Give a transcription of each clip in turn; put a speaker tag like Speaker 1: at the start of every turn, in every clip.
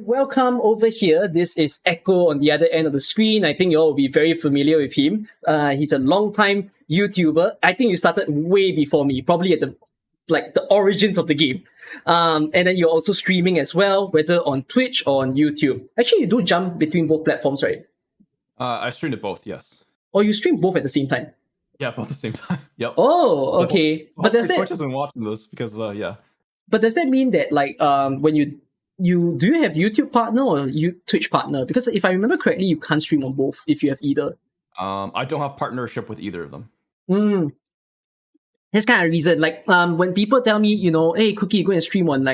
Speaker 1: welcome over here. This is Echo on the other end of the screen. I think you all will be very familiar with him. He's a long-time YouTuber. I think you started way before me, probably at the origins of the game. And then you're also streaming as well, whether on Twitch or on YouTube. Actually, you do jump between both platforms, right?
Speaker 2: I streamed it both, yes.
Speaker 1: Or you stream both at the same time?
Speaker 2: Yeah, both at the same time. Yep.
Speaker 1: Oh, okay.
Speaker 2: But does that... Twitch isn't watching this because, yeah.
Speaker 1: But does that mean that, when do you have YouTube partner or Twitch partner? Because if I remember correctly, you can't stream on both if you have either.
Speaker 2: I don't have partnership with either of them.
Speaker 1: That's kind of reason. When people tell me, hey, Cookie, go and stream on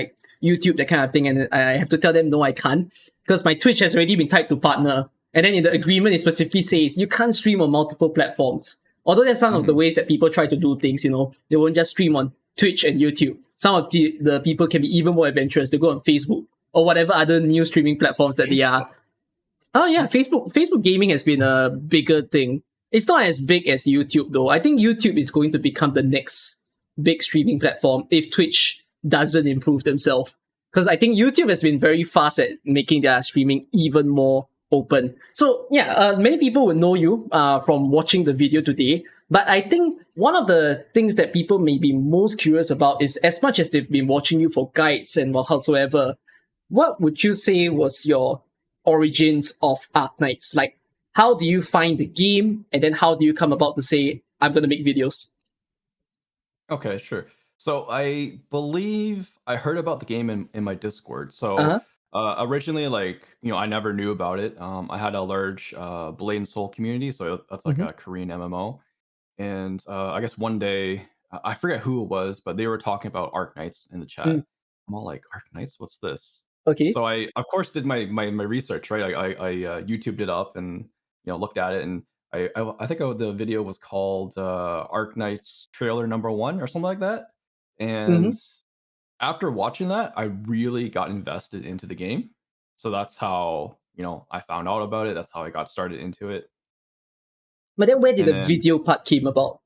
Speaker 1: YouTube, that kind of thing, and I have to tell them, no, I can't, because my Twitch has already been tied to partner. And then in the agreement, it specifically says you can't stream on multiple platforms. Although there's some of the ways that people try to do things, they won't just stream on Twitch and YouTube. Some of the people can be even more adventurous. They go on Facebook or whatever other new streaming platforms that they are. Oh yeah, Facebook gaming has been a bigger thing. It's not as big as YouTube though. I think YouTube is going to become the next big streaming platform if Twitch doesn't improve themselves. Because I think YouTube has been very fast at making their streaming even more open. So yeah, many people will know you from watching the video today. But I think one of the things that people may be most curious about is, as much as they've been watching you for guides and whatsoever, what would you say was your origins of Arknights? Like, how do you find the game, and then how do you come about to say, I'm going to make videos?
Speaker 2: Okay, sure. So I believe I heard about the game in my Discord. So originally, I never knew about it. I had a large Blade and Soul community, so that's like a Korean MMO. And I guess one day, I forget who it was, but they were talking about Arknights in the chat. I'm all like, Arknights, what's this?
Speaker 1: Okay.
Speaker 2: So I, of course, did my research, right? I YouTubed it up and looked at it, and I think the video was called Arknights trailer #1 or something like that. And after watching that, I really got invested into the game. So that's how I found out about it. That's how I got started into it.
Speaker 1: But then where did the video part came about?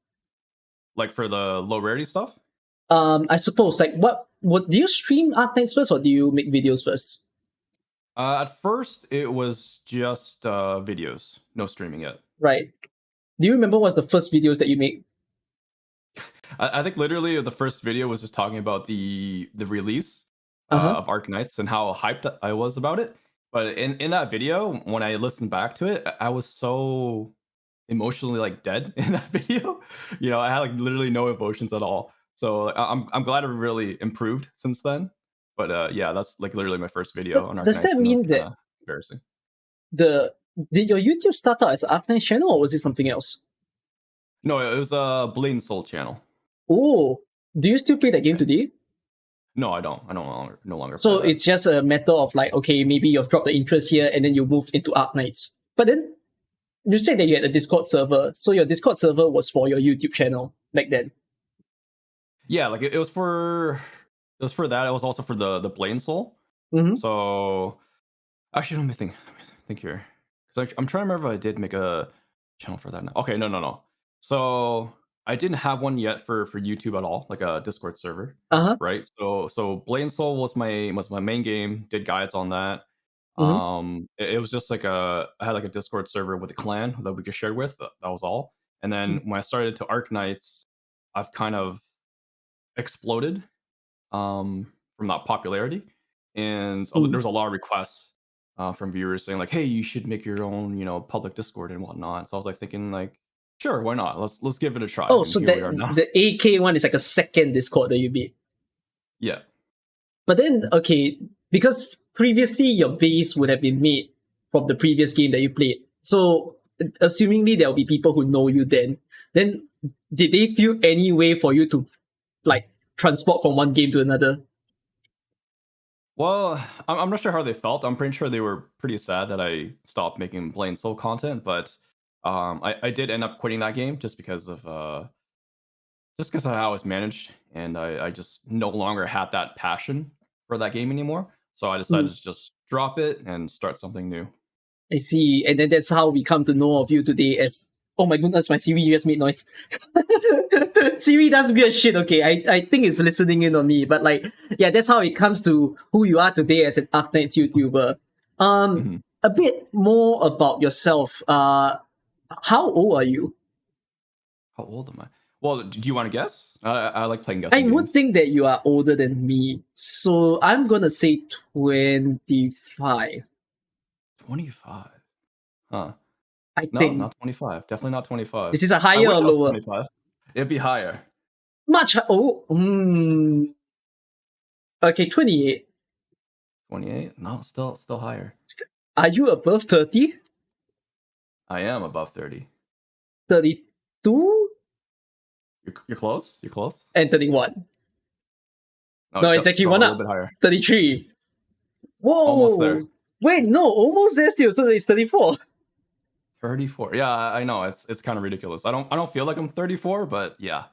Speaker 2: Like for the low rarity stuff?
Speaker 1: I suppose, what do you stream Arknights first, or do you make videos first?
Speaker 2: At first, it was just videos, no streaming yet.
Speaker 1: Right. Do you remember what's the first videos that you made?
Speaker 2: I think literally the first video was just talking about the release of Arknights and how hyped I was about it. But in that video, when I listened back to it, I was so emotionally dead in that video. I had literally no emotions at all. So I'm glad it really improved since then. But yeah, that's literally my first video on Arknights.
Speaker 1: Does that mean that
Speaker 2: embarrassing?
Speaker 1: Did your YouTube start out as an Arknights channel, or was it something else?
Speaker 2: No, it was a Blade and Soul channel.
Speaker 1: Oh, do you still play that game today?
Speaker 2: No, I don't. I no longer.
Speaker 1: So it's just a matter of okay, maybe you've dropped the interest here, and then you moved into Arknights. But then you said that you had a Discord server, so your Discord server was for your YouTube channel back then.
Speaker 2: Yeah, it was for that. It was also for the Blade and Soul. So actually, let me think here, because I'm trying to remember if I did make a channel for that. Okay, no. So I didn't have one yet for YouTube at all, like a Discord server. Right. So Blade and Soul was my main game. Did guides on that. It was just I had a Discord server with a clan that we could share with. That was all. And then when I started to Arknights, I've kind of exploded from that popularity, and there's a lot of requests from viewers saying hey, you should make your own public Discord and whatnot. So I was thinking sure, why not? Let's give it a try.
Speaker 1: Oh, so the AK one is a second Discord that you made.
Speaker 2: Yeah.
Speaker 1: But then because previously your base would have been made from the previous game that you played. So assumingly there'll be people who know you then did they feel any way for you to transport from one game to another?
Speaker 2: Well, I'm not sure how they felt. I'm pretty sure they were pretty sad that I stopped making Blade and Soul content, but I did end up quitting that game just because of how it was managed, and I just no longer had that passion for that game anymore. So I decided to just drop it and start something new.
Speaker 1: I see. And then that's how we come to know of you today as Oh my goodness, my Siri just made noise. Siri does weird shit, okay. I think it's listening in on me. But like, yeah, that's how it comes to who you are today as an Arknights YouTuber. A bit more about yourself. How old are you?
Speaker 2: How old am I? Well, do you want to guess? I like playing
Speaker 1: I
Speaker 2: guessing
Speaker 1: would
Speaker 2: games.
Speaker 1: think that you are older than me. So I'm gonna say 25.
Speaker 2: 25. Huh.
Speaker 1: I
Speaker 2: No,
Speaker 1: think.
Speaker 2: not 25. Definitely not 25.
Speaker 1: Is this a
Speaker 2: I
Speaker 1: higher
Speaker 2: wish
Speaker 1: or
Speaker 2: I was
Speaker 1: lower?
Speaker 2: 25. It'd be higher.
Speaker 1: Okay, 28.
Speaker 2: 28? No, still higher.
Speaker 1: Are you above 30?
Speaker 2: I am above 30.
Speaker 1: 32?
Speaker 2: You're close? You're close?
Speaker 1: And 31.
Speaker 2: No,
Speaker 1: No, it's actually
Speaker 2: go a
Speaker 1: one
Speaker 2: little
Speaker 1: up.
Speaker 2: bit higher.
Speaker 1: 33.
Speaker 2: Almost there.
Speaker 1: Whoa! Wait, no, almost there still, so it's 34.
Speaker 2: 34. Yeah, I know. It's kind of ridiculous. I don't feel like I'm 34, but yeah.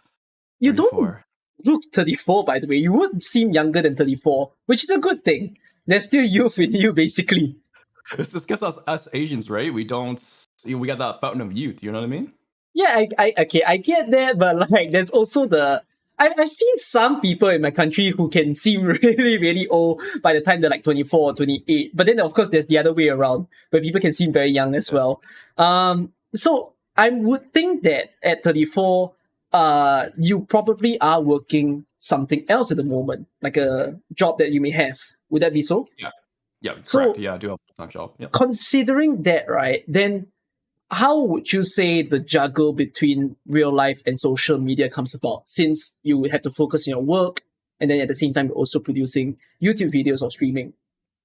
Speaker 1: You
Speaker 2: 34.
Speaker 1: don't look 34, by the way. You would seem younger than 34, which is a good thing. There's still youth in you, basically.
Speaker 2: It's just because us Asians, right? We got that fountain of youth. You know what I mean?
Speaker 1: Yeah, I get that, but like, there's also I've seen some people in my country who can seem really, really old by the time they're like 24 or 28. But then, of course, there's the other way around, where people can seem very young as well. So I would think that at 34, you probably are working something else at the moment, like a job that you may have. Would that be so?
Speaker 2: Yeah,
Speaker 1: So,
Speaker 2: correct. Yeah, I do have a full-time job. Yeah.
Speaker 1: considering that, right, then how would you say the juggle between real life and social media comes about, since you have to focus on your work and then at the same time you're also producing YouTube videos or streaming?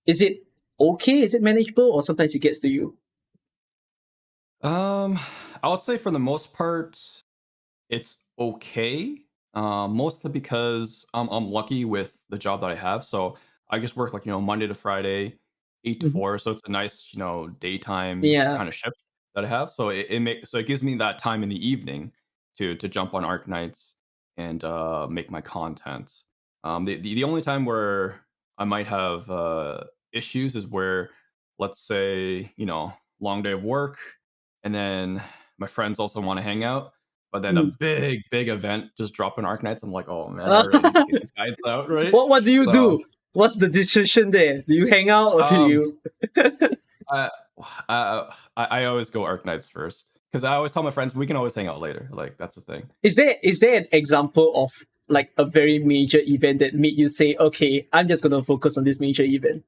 Speaker 1: Is it okay? Is it manageable, or sometimes it gets to you?
Speaker 2: I would say for the most part, it's okay. Mostly because I'm lucky with the job that I have. So I just work like Monday to Friday, 8 to 4. So it's a nice daytime
Speaker 1: Yeah.
Speaker 2: kind of shift that I have. So it gives me that time in the evening to jump on Arknights and make my content. The only time where I might have issues is where, let's say, long day of work, and then my friends also want to hang out, but then a big event just dropping Arknights. I'm like, oh man, I really need to get these guys out, right?
Speaker 1: What do you
Speaker 2: So,
Speaker 1: do? What's the decision there? Do you hang out, or do
Speaker 2: um,
Speaker 1: you?
Speaker 2: I, I always go Arknights first, because I always tell my friends we can always hang out later. Like, that's the thing.
Speaker 1: Is there an example of like a very major event that made you say, okay, I'm just gonna focus on this major event?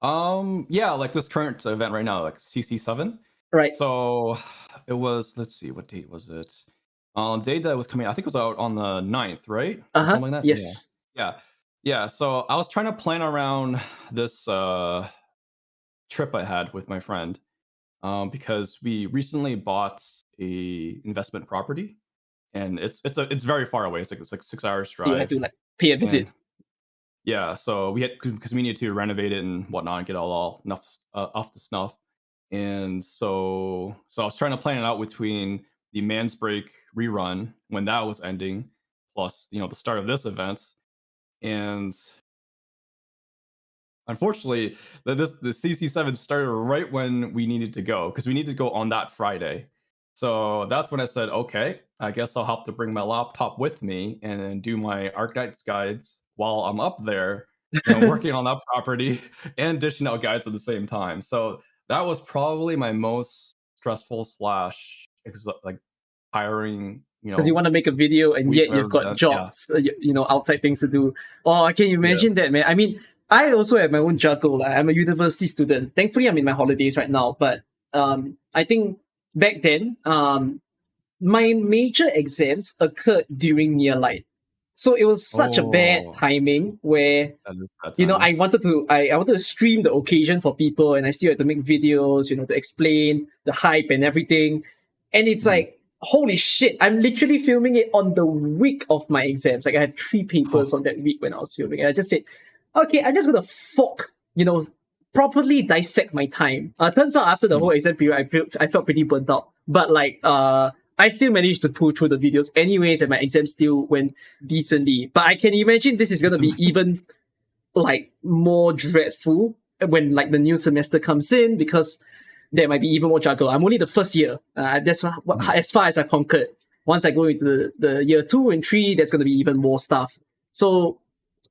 Speaker 2: Yeah, like this current event right now, like CC7.
Speaker 1: Right.
Speaker 2: So it was, let's see, what date was it? Date that was coming, I think it was out on the 9th, right? Or something like that.
Speaker 1: Yes.
Speaker 2: Yeah. So I was trying to plan around this trip I had with my friend, because we recently bought a investment property, and it's very far away. It's like 6 hours drive.
Speaker 1: You had to like pay a visit.
Speaker 2: And yeah, so we had, because we needed to renovate it and whatnot and get all enough off the snuff. And so I was trying to plan it out between the Man's Break rerun when that was ending, plus the start of this event. And unfortunately, the CC7 started right when we needed to go, because we needed to go on that Friday. So that's when I said, okay, I guess I'll have to bring my laptop with me and then do my Arknights guides while I'm up there, working on that property and dishing out guides at the same time. So that was probably my most stressful slash like tiring,
Speaker 1: Because you want to make a video and
Speaker 2: week
Speaker 1: yet
Speaker 2: I've
Speaker 1: you've
Speaker 2: ever
Speaker 1: got
Speaker 2: done.
Speaker 1: jobs, outside things to do. Oh, I can imagine that, man. I mean, I also have my own juggle. Like, I'm a university student. Thankfully, I'm in my holidays right now. But I think back then, my major exams occurred during near light. So it was such a bad timing where,
Speaker 2: that is bad timing.
Speaker 1: I wanted to stream the occasion for people, and I still had to make videos, to explain the hype and everything. And it's like, holy shit, I'm literally filming it on the week of my exams. Like, I had 3 papers on that week when I was filming. And I just said, okay, I'm just gonna properly dissect my time. Turns out after the whole exam period, I felt pretty burnt out. But like, I still managed to pull through the videos anyways, and my exam still went decently. But I can imagine this is gonna be even like more dreadful when like the new semester comes in, because there might be even more juggle. I'm only the first year. That's as far as I conquered. Once I go into the year 2 and 3, there's going to be even more stuff. So,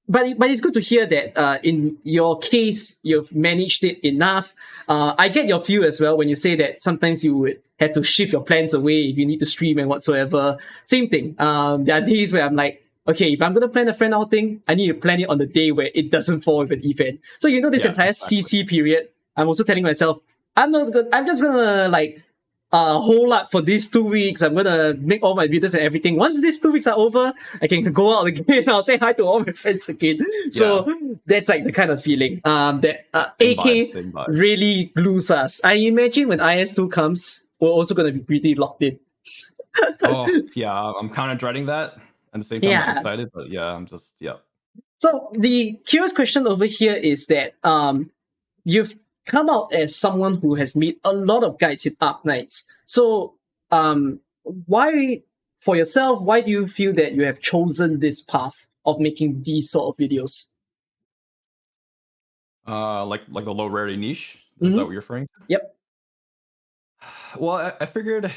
Speaker 1: but it's good to hear that in your case, you've managed it enough. I get your view as well when you say that sometimes you would have to shift your plans away if you need to stream and whatsoever. Same thing. There are days where I'm like, okay, if I'm going to plan a friend outing, I need to plan it on the day where it doesn't fall with an event. So, this entire CC period, I'm also telling myself, I'm just gonna hole up for these 2 weeks. I'm gonna make all my videos and everything. Once these 2 weeks are over, I can go out again. I'll say hi to all my friends again. So that's like the kind of feeling that AK really glues us. I imagine when IS2 comes, we're also gonna be pretty locked in.
Speaker 2: I'm kind of dreading that. At the same time, I'm excited, but
Speaker 1: So the curious question over here is that you've come out as someone who has made a lot of guides in Arknights. So, why, for yourself, why do you feel that you have chosen this path of making these sort of videos?
Speaker 2: Like the low rarity niche? Is that what you're referring to?
Speaker 1: Yep.
Speaker 2: Well, I figured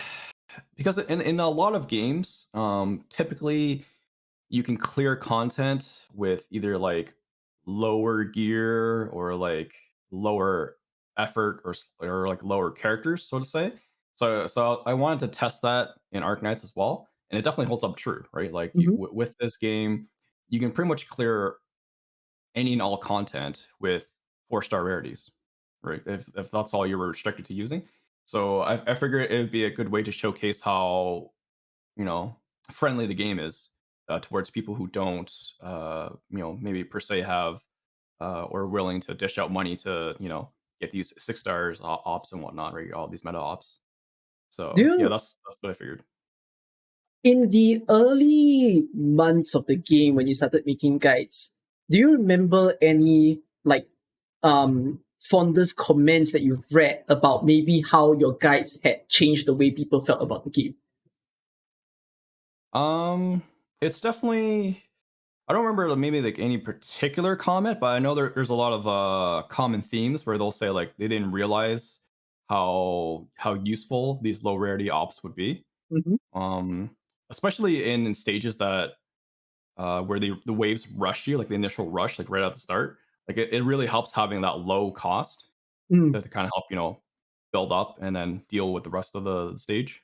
Speaker 2: because in a lot of games, typically you can clear content with either like lower gear or like lower effort or like lower characters, so to say. So I wanted to test that in Arknights as well, and it definitely holds up true, right? Like with this game, you can pretty much clear any and all content with 4-star rarities, right? If that's all you were restricted to using. So I figured it would be a good way to showcase how friendly the game is towards people who don't maybe per se have or willing to dish out money to get these 6 stars ops and whatnot, right? All these meta ops. So that's what I figured.
Speaker 1: In the early months of the game when you started making guides, do you remember any fondest comments that you've read about maybe how your guides had changed the way people felt about the game?
Speaker 2: It's definitely, I don't remember maybe like any particular comment, but I know there's a lot of common themes where they'll say like they didn't realize how useful these low rarity ops would be. Especially in stages that where the waves rush you, like the initial rush, like right at the start. Like it really helps having that low cost to kind of help build up and then deal with the rest of the stage.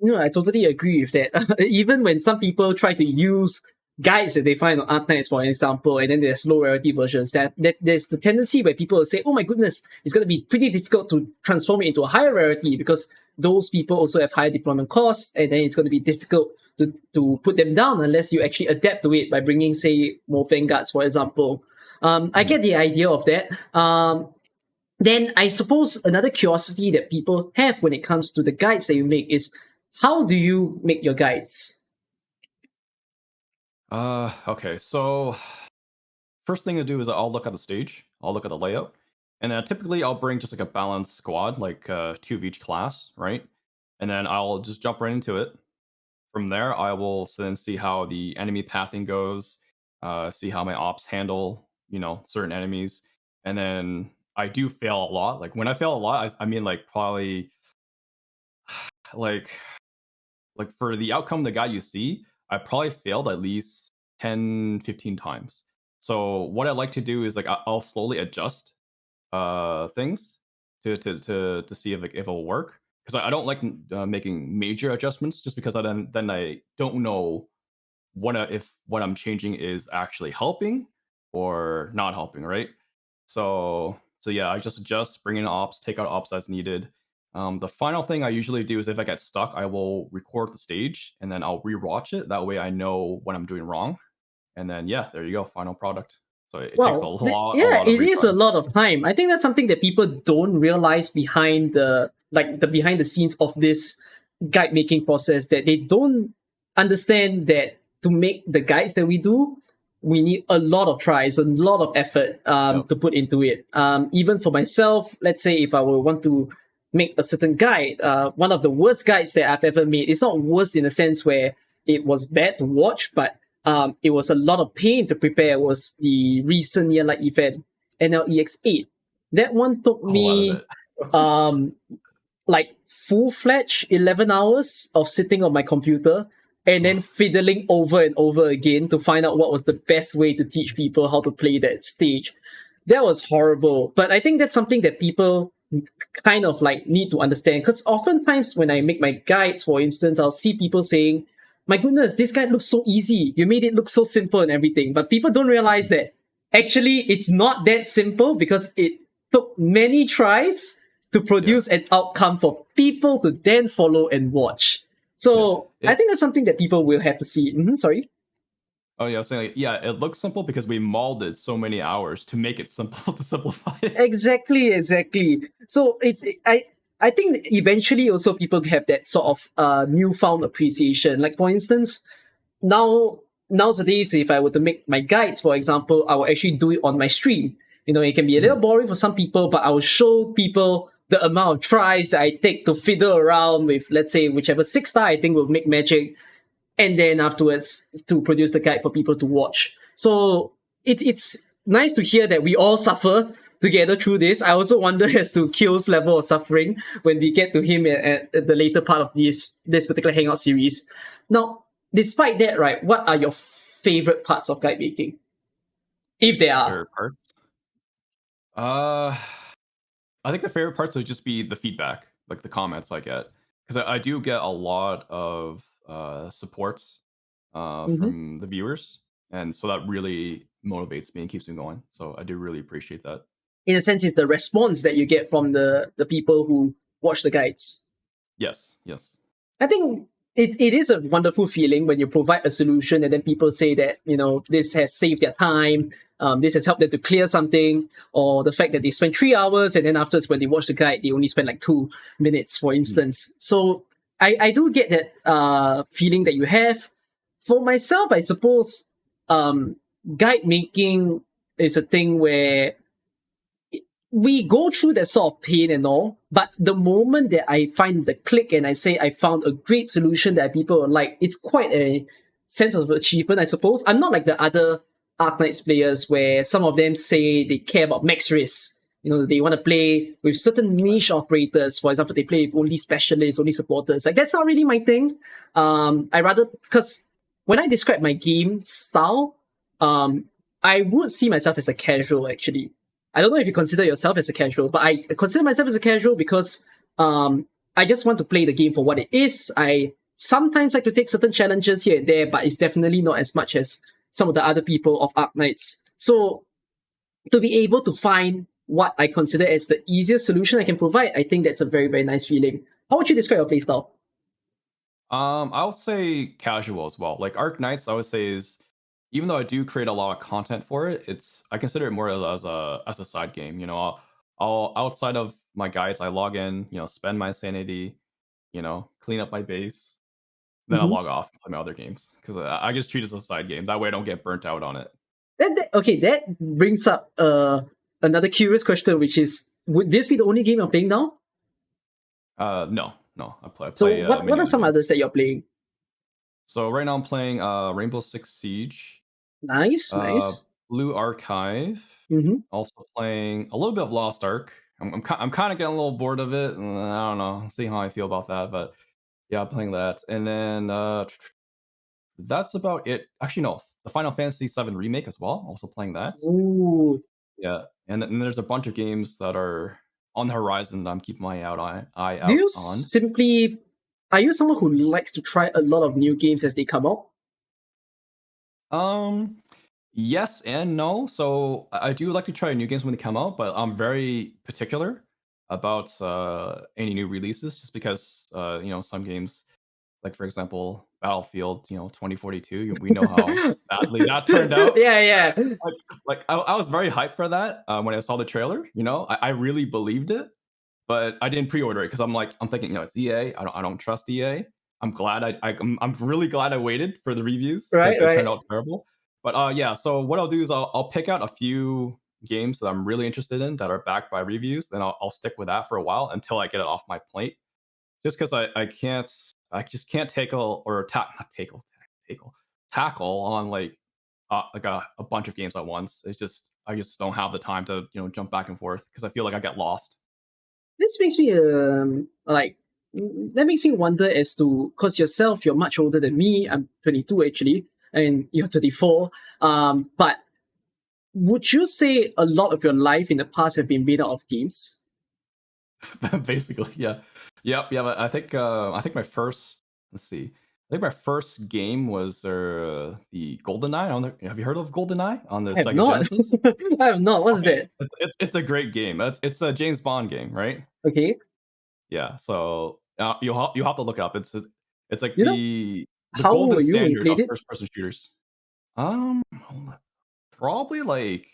Speaker 1: I totally agree with that. Even when some people try to use guides that they find on Arknights, for example, and then there's low rarity versions, that there's the tendency where people will say, oh my goodness, it's going to be pretty difficult to transform it into a higher rarity because those people also have higher deployment costs, and then it's going to be difficult to put them down unless you actually adapt to it by bringing, say, more vanguards, for example. I get the idea of that. Then I suppose another curiosity that people have when it comes to the guides that you make is, how do you make your guides?
Speaker 2: Okay, so first thing to do is I'll look at the stage, I'll look at the layout, and then typically I'll bring just like a balanced squad, like 2 of each class, right? And then I'll just jump right into it. From there, I will then see how the enemy pathing goes, see how my ops handle, certain enemies, and then I do fail a lot. Like when I fail a lot, I mean like probably like for the outcome, the guy you see, I probably failed at least 10, 15 times. So what I like to do is like I'll slowly adjust things to see if it'll work, because I don't like making major adjustments just because then I don't know if what I'm changing is actually helping or not helping, right? So yeah, I just adjust, bring in ops, take out ops as needed. The final thing I usually do is if I get stuck, I will record the stage and then I'll rewatch it. That way I know what I'm doing wrong. And then there you go, final product. So it takes a lot.
Speaker 1: It is a lot of time. I think that's something that people don't realize behind the behind the scenes of this guide making process, that they don't understand that to make the guides that we do, we need a lot of tries, a lot of effort to put into it. Even for myself, let's say if I would want to make a certain guide, one of the worst guides that I've ever made, it's not worst in a sense where it was bad to watch, but it was a lot of pain to prepare, was the recent year-like event, NLEX8. That one took me um like full-fledged 11 hours of sitting on my computer and then fiddling over and over again to find out what was the best way to teach people how to play that stage. That was horrible. But I think that's something that people kind of like need to understand, because oftentimes when I make my guides, for instance, I'll see people saying, my goodness, this guide looks so easy. You made it look so simple and everything. But people don't realize that actually it's not that simple, because it took many tries to produce an outcome for people to then follow and watch. So I think that's something that people will have to see. Sorry.
Speaker 2: Oh yeah, I was saying like, yeah, it looks simple because we molded so many hours to make it simple to simplify it.
Speaker 1: Exactly. So I think eventually also people have that sort of newfound appreciation. Like for instance, nowadays, if I were to make my guides, for example, I will actually do it on my stream. It can be a little boring for some people, but I will show people the amount of tries that I take to fiddle around with, let's say, whichever 6-star I think will make magic, and then afterwards to produce the guide for people to watch. So it's nice to hear that we all suffer together through this. I also wonder as to Kyo's level of suffering when we get to him at the later part of this particular Hangout series. Now, despite that, right, what are your favorite parts of guide making? If there are.
Speaker 2: Favorite parts? I think the favorite parts would just be the feedback, like the comments I get, because I do get a lot of supports from the viewers, and so that really motivates me and keeps me going. So I do really appreciate that.
Speaker 1: In a sense, it's the response that you get from the people who watch the guides.
Speaker 2: Yes.
Speaker 1: I think it is a wonderful feeling when you provide a solution and then people say that, this has saved their time, this has helped them to clear something, or the fact that they spend 3 hours and then afterwards when they watch the guide, they only spend like 2 minutes, for instance. So I do get that feeling that you have. For myself, I suppose guide making is a thing where we go through that sort of pain and all, but the moment that I find the click and I say I found a great solution that people will like, it's quite a sense of achievement, I suppose. I'm not like the other Arknights players where some of them say they care about max risk. They want to play with certain niche operators. For example, they play with only specialists, only supporters. Like, that's not really my thing. I rather, because when I describe my game style, I would see myself as a casual, actually. I don't know if you consider yourself as a casual, but I consider myself as a casual because I just want to play the game for what it is. I sometimes like to take certain challenges here and there, but it's definitely not as much as some of the other people of Arknights. So to be able to find what I consider as the easiest solution I can provide, I think that's a very, very nice feeling. How would you describe your playstyle?
Speaker 2: I would say casual as well. Like Arknights, I would say is, even though I do create a lot of content for it, I consider it more as a side game. I'll outside of my guides, I log in, spend my sanity, clean up my base, then I log off and play my other games because I just treat it as a side game. That way, I don't get burnt out on it.
Speaker 1: That brings up another curious question, which is: would this be the only game you're playing now?
Speaker 2: No. I play.
Speaker 1: So what are some others that you're playing?
Speaker 2: So right now I'm playing Rainbow Six Siege.
Speaker 1: Nice.
Speaker 2: Blue Archive. Also playing a little bit of Lost Ark. I'm kind of getting a little bored of it. I don't know. See how I feel about that, but yeah, playing that. And then that's about it. Actually, no, the Final Fantasy VII Remake as well. Also playing that.
Speaker 1: Ooh.
Speaker 2: Yeah, and then there's a bunch of games that are on the horizon that I'm keeping my eye out
Speaker 1: Do you
Speaker 2: on.
Speaker 1: Are you someone who likes to try a lot of new games as they come out?
Speaker 2: Yes and no. So I do like to try new games when they come out, but I'm very particular about any new releases, just because some games, like for example Battlefield 2042, we know how badly that turned out.
Speaker 1: Yeah.
Speaker 2: I was very hyped for that when I saw the trailer. I really believed it, but I didn't pre-order it because I'm thinking, it's EA. I don't trust EA. I'm glad I'm really glad I waited for the reviews because it turned out terrible. But yeah, so what I'll do is I'll pick out a few games that I'm really interested in that are backed by reviews, then I'll stick with that for a while until I get it off my plate. Just because I just can't tackle on like a bunch of games at once. It's just I just don't have the time to jump back and forth because I feel like I get lost.
Speaker 1: This makes me that makes me wonder as to, because yourself, you're much older than me. I'm 22 actually, and you're 24. But would you say a lot of your life in the past have been made out of games?
Speaker 2: Basically, yeah. Yep, yeah. But I think my first, let's see. I think my first game was the GoldenEye on the. Have you heard of GoldenEye on the
Speaker 1: I have
Speaker 2: Sega
Speaker 1: not.
Speaker 2: Genesis?
Speaker 1: I have not. What's
Speaker 2: Okay,
Speaker 1: that?
Speaker 2: it's a great game. It's a James Bond game, right?
Speaker 1: Okay.
Speaker 2: Yeah. So you'll have to look it up. It's like
Speaker 1: You know,
Speaker 2: the
Speaker 1: how old
Speaker 2: golden
Speaker 1: were you when you
Speaker 2: standard
Speaker 1: played
Speaker 2: of
Speaker 1: it?
Speaker 2: first person shooters. Hold on. Probably like,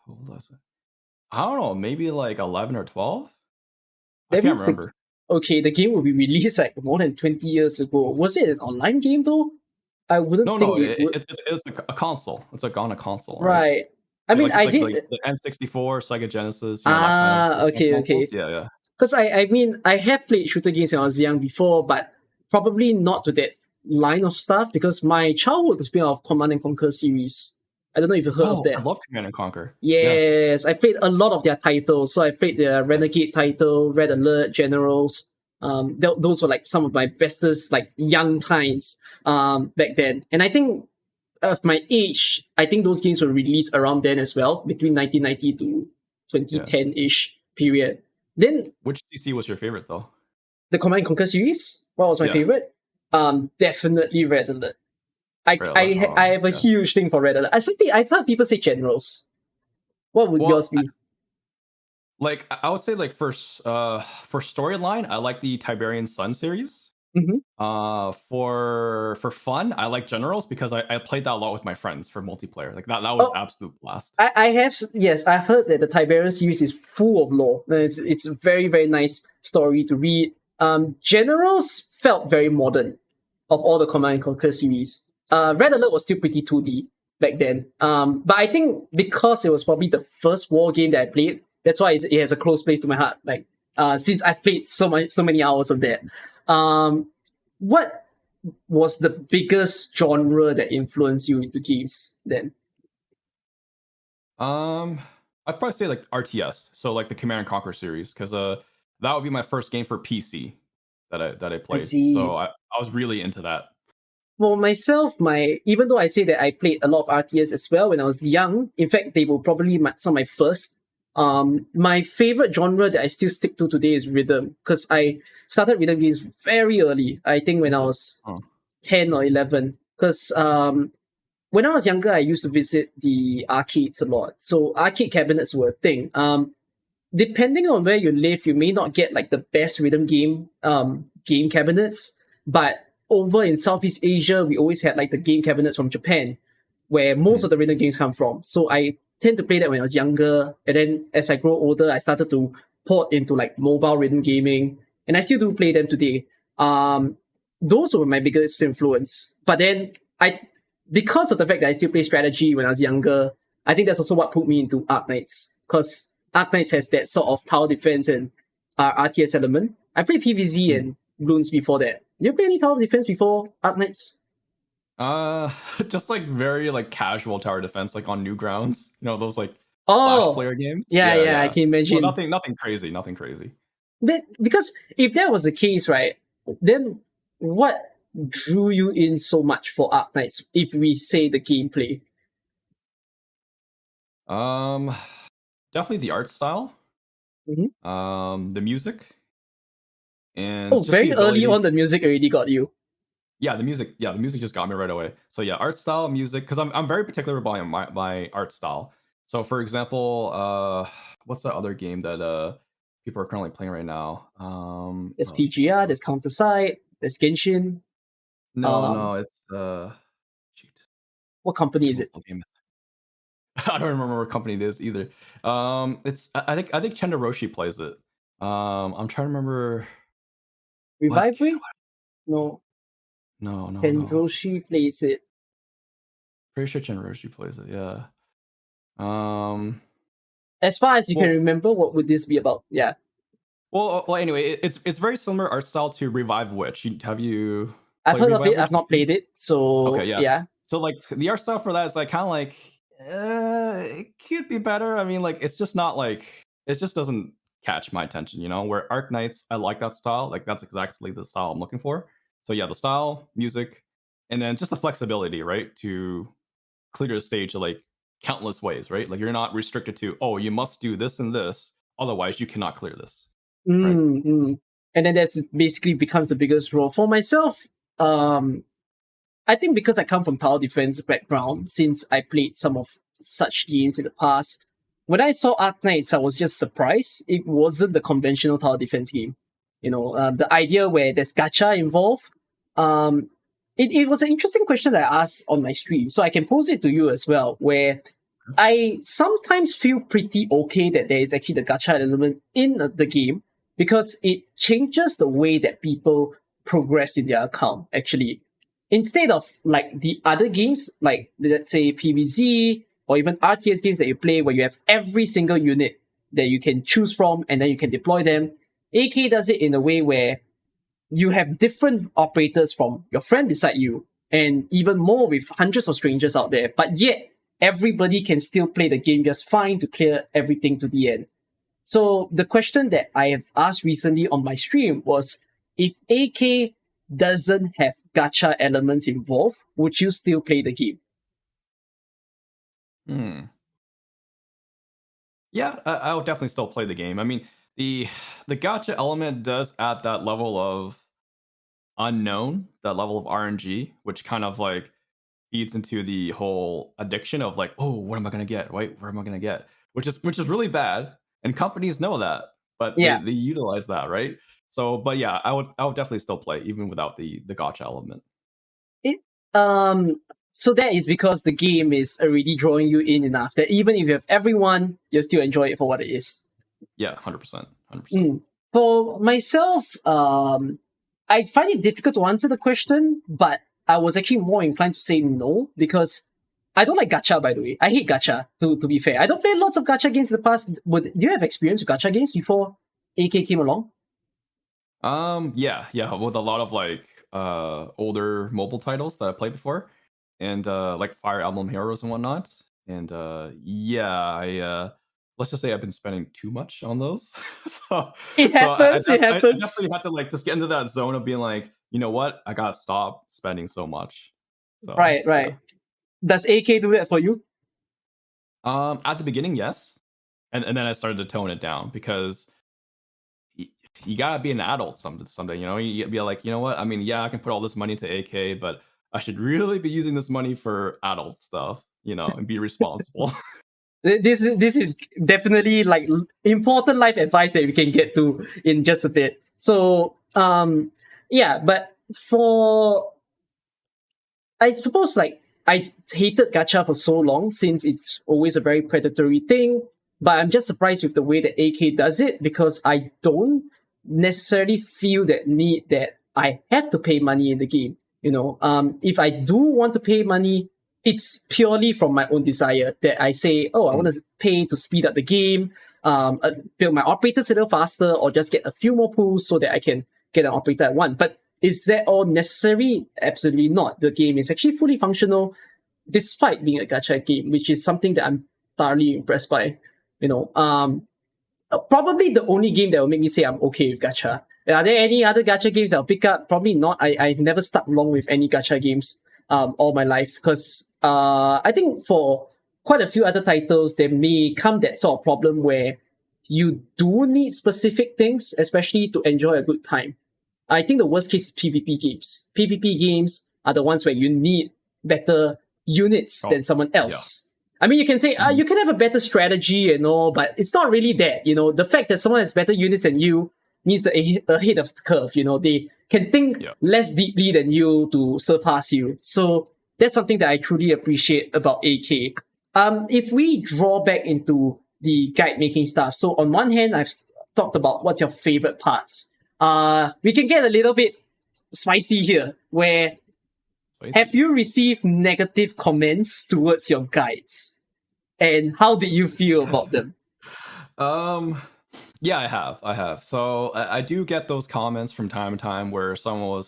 Speaker 2: what was it? I don't know, maybe like 11 or 12. I
Speaker 1: That
Speaker 2: can't
Speaker 1: means
Speaker 2: remember.
Speaker 1: the game will be released like more than 20 years ago. Was it an online game though? I wouldn't
Speaker 2: No, no,
Speaker 1: think it would.
Speaker 2: it's a console. It's like on a console, right?
Speaker 1: Right. I mean, I
Speaker 2: Like
Speaker 1: did.
Speaker 2: the N64, Sega Genesis, that kind of
Speaker 1: Okay,
Speaker 2: consoles.
Speaker 1: okay.
Speaker 2: Yeah, yeah.
Speaker 1: Because I mean, I have played shooter games when I was young before, but probably not to that line of stuff because my childhood has been of Command and Conquer series. I don't know if you heard of
Speaker 2: Oh, I
Speaker 1: that.
Speaker 2: love Command and Conquer. Yes.
Speaker 1: Yes, I played a lot of their titles. So I played the
Speaker 2: Yeah.
Speaker 1: Renegade title, Red Alert, Generals. Those were like some of my bestest like young times back then. And I think of my age, I think those games were released around then as well, between 1990 to
Speaker 2: Yeah.
Speaker 1: 2010-ish period. Then
Speaker 2: Which CC was your favorite though?
Speaker 1: the Command and Conquer series, what was my
Speaker 2: Yeah.
Speaker 1: favorite? Definitely Red Alert.
Speaker 2: Right.
Speaker 1: I have a
Speaker 2: Yeah.
Speaker 1: huge thing for Red Alert. I've heard people say Generals. What would yours
Speaker 2: Well,
Speaker 1: be?
Speaker 2: like I would say like for storyline, I like the Tiberian Sun series.
Speaker 1: Mm-hmm.
Speaker 2: For fun, I like Generals because I played that a lot with my friends for multiplayer. Like that was
Speaker 1: Oh,
Speaker 2: absolute blast.
Speaker 1: I have, yes, I've heard that the Tiberian series is full of lore. It's a very, very nice story to read. Generals felt very modern of all the Command and Conquer series. Red Alert was still pretty 2D back then. But I think because it was probably the first war game that I played, that's why it has a close place to my heart. Like, since I've played so many hours of that. What was the biggest genre that influenced you into games then?
Speaker 2: I'd probably say like RTS, so like the Command and Conquer series, because that would be my first game for PC that I
Speaker 1: I
Speaker 2: played.
Speaker 1: see.
Speaker 2: So I was really into that.
Speaker 1: For myself, even though I say that I played a lot of RTS as well when I was young, in fact, they were probably some of my first. My favorite genre that I still stick to today is rhythm because I started rhythm games very early. I think when I was
Speaker 2: Oh.
Speaker 1: 10 or 11. Because when I was younger, I used to visit the arcades a lot. So arcade cabinets were a thing. Depending on where you live, you may not get like the best rhythm game cabinets, but over in Southeast Asia, we always had like the game cabinets from Japan, where most of the rhythm games come from. So I tend to play that when I was younger, and then as I grow older, I started to port into like mobile rhythm gaming, and I still do play them today. Those were my biggest influence. But then because of the fact that I still play strategy when I was younger, I think that's also what put me into Arknights. Because Arknights has that sort of tower defense and RTS element. I played PvZ and Bloons before that. Did you play any tower defense before Arknights?
Speaker 2: Uh, just like very like casual tower defense, like on Newgrounds. Those like Flash
Speaker 1: Oh,
Speaker 2: player games.
Speaker 1: yeah,
Speaker 2: Yeah,
Speaker 1: yeah, I
Speaker 2: yeah.
Speaker 1: can
Speaker 2: Well,
Speaker 1: imagine.
Speaker 2: nothing crazy, nothing crazy.
Speaker 1: Because if that was the case, right, then what drew you in so much for Arknights if we say the gameplay?
Speaker 2: Um, Definitely the art style.
Speaker 1: Mm-hmm.
Speaker 2: The music, and
Speaker 1: Oh,
Speaker 2: just the
Speaker 1: very early
Speaker 2: ability.
Speaker 1: on, the music already got you.
Speaker 2: Yeah, the music. Yeah, the music just got me right away. So yeah, art style, music, because I'm very particular about my art style. So for example, what's that other game that people are currently playing right now?
Speaker 1: There's
Speaker 2: Oh
Speaker 1: PGR, there's Counter Side, there's Genshin.
Speaker 2: no,
Speaker 1: Um,
Speaker 2: it's shoot,
Speaker 1: what company
Speaker 2: which
Speaker 1: is it?
Speaker 2: mobile game is it? I don't remember what company it is either. It's I think Chenda Roshi plays it. I'm trying to remember what.
Speaker 1: Revive Ray? No,
Speaker 2: No.
Speaker 1: Tenroshi plays it.
Speaker 2: Pretty sure Chenda Roshi plays it. Yeah. Um.
Speaker 1: As far as you can
Speaker 2: Well,
Speaker 1: remember, what would this be about? Yeah,
Speaker 2: well. Anyway, it's very similar art style to Revive Witch. Have you
Speaker 1: I've
Speaker 2: played
Speaker 1: heard of
Speaker 2: Revive
Speaker 1: it.
Speaker 2: Witch
Speaker 1: I've not
Speaker 2: before?
Speaker 1: played it,
Speaker 2: Okay,
Speaker 1: so
Speaker 2: yeah.
Speaker 1: yeah.
Speaker 2: So like the art style for that is like kind of like it could be better. I mean, like it's just not like it just doesn't catch my attention, you know. Where Arknights, I like that style. Like that's exactly the style I'm looking for. So yeah, the style, music, and then just the flexibility, right? To clear the stage like countless ways, right? Like you're not restricted to, oh, you must do this and this, otherwise you cannot clear this, right?
Speaker 1: And then that's basically becomes the biggest role for myself. I think because I come from tower defense background, since I played some of such games in the past, when I saw Arknights, I was just surprised. It wasn't the conventional tower defense game. The idea where there's gacha involved. Um, it was an interesting question that I asked on my stream, so I can pose it to you as well. Where I sometimes feel pretty okay that there is actually the gacha element in the game because it changes the way that people progress in their account. Actually, instead of like the other games, like let's say PvZ or even RTS games that you play where you have every single unit that you can choose from and then you can deploy them, AK does it in a way where you have different operators from your friend beside you and even more with hundreds of strangers out there, but yet everybody can still play the game just fine to clear everything to the end. So the question that I have asked recently on my stream was, if AK doesn't have gacha elements involved, would you still play the game?
Speaker 2: Yeah, I would definitely still play the game. I mean, the gacha element does add that level of unknown, that level of RNG, which kind of like feeds into the whole addiction of like, oh, what am I gonna get? Wait, where am I gonna get? Which is really bad, and companies know that, but
Speaker 1: Yeah.
Speaker 2: they utilize that, right? So, but yeah, I would definitely still play even without the gacha element.
Speaker 1: It so that is because the game is already drawing you in enough that even if you have everyone, you'll still enjoy it for what it is.
Speaker 2: Yeah, 100%, 100%.
Speaker 1: For myself, I find it difficult to answer the question, but I was actually more inclined to say no because I don't like gacha, by the way. I hate gacha, to be fair. I don't play lots of gacha games in the past. Do you have experience with gacha games before AK came along?
Speaker 2: Yeah, with a lot of like older mobile titles that I played before, and like Fire Emblem Heroes and whatnot. And yeah, I let's just say I've been spending too much on those. so
Speaker 1: It
Speaker 2: so
Speaker 1: happens, it
Speaker 2: I
Speaker 1: happens.
Speaker 2: definitely had to like just get into that zone of being like, you know what, I gotta stop spending so much. So
Speaker 1: Right,
Speaker 2: yeah.
Speaker 1: right. Does AK do that for you?
Speaker 2: At the beginning, yes, and then I started to tone it down because you gotta be an adult someday. You know, you gotta be like, you know what? I mean, yeah, I can put all this money to AK, but I should really be using this money for adult stuff. You know, and be responsible.
Speaker 1: This is definitely like important life advice that we can get to in just a bit. So yeah, but for I suppose like I hated gacha for so long since it's always a very predatory thing. But I'm just surprised with the way that AK does it because I don't necessarily feel that need that I have to pay money in the game. If I do want to pay money, it's purely from my own desire that I say, oh, I want to pay to speed up the game, build my operators a little faster, or just get a few more pools so that I can get an operator at one. But is that all necessary? Absolutely not. The game is actually fully functional despite being a gacha game, which is something that I'm thoroughly impressed by. Probably the only game that will make me say I'm okay with gacha. Are there any other gacha games I'll pick up? Probably not. I've never stuck along with any gacha games all my life because I think for quite a few other titles, there may come that sort of problem where you do need specific things, especially to enjoy a good time. I think the worst case is PvP games. PvP games are the ones where you need better units than someone
Speaker 2: Yeah.
Speaker 1: else. I mean, you can say, you can have a better strategy and all, but it's not really that. The fact that someone has better units than you means they're ahead of the curve. They can think less deeply than you to surpass you. So that's something that I truly appreciate about AK. If we draw back into the guide making stuff, so on one hand, I've talked about what's your favorite parts. We can get a little bit spicy here, where have you received negative comments towards your guides? And how did you feel about them?
Speaker 2: Yeah, I have. So I do get those comments from time to time where someone will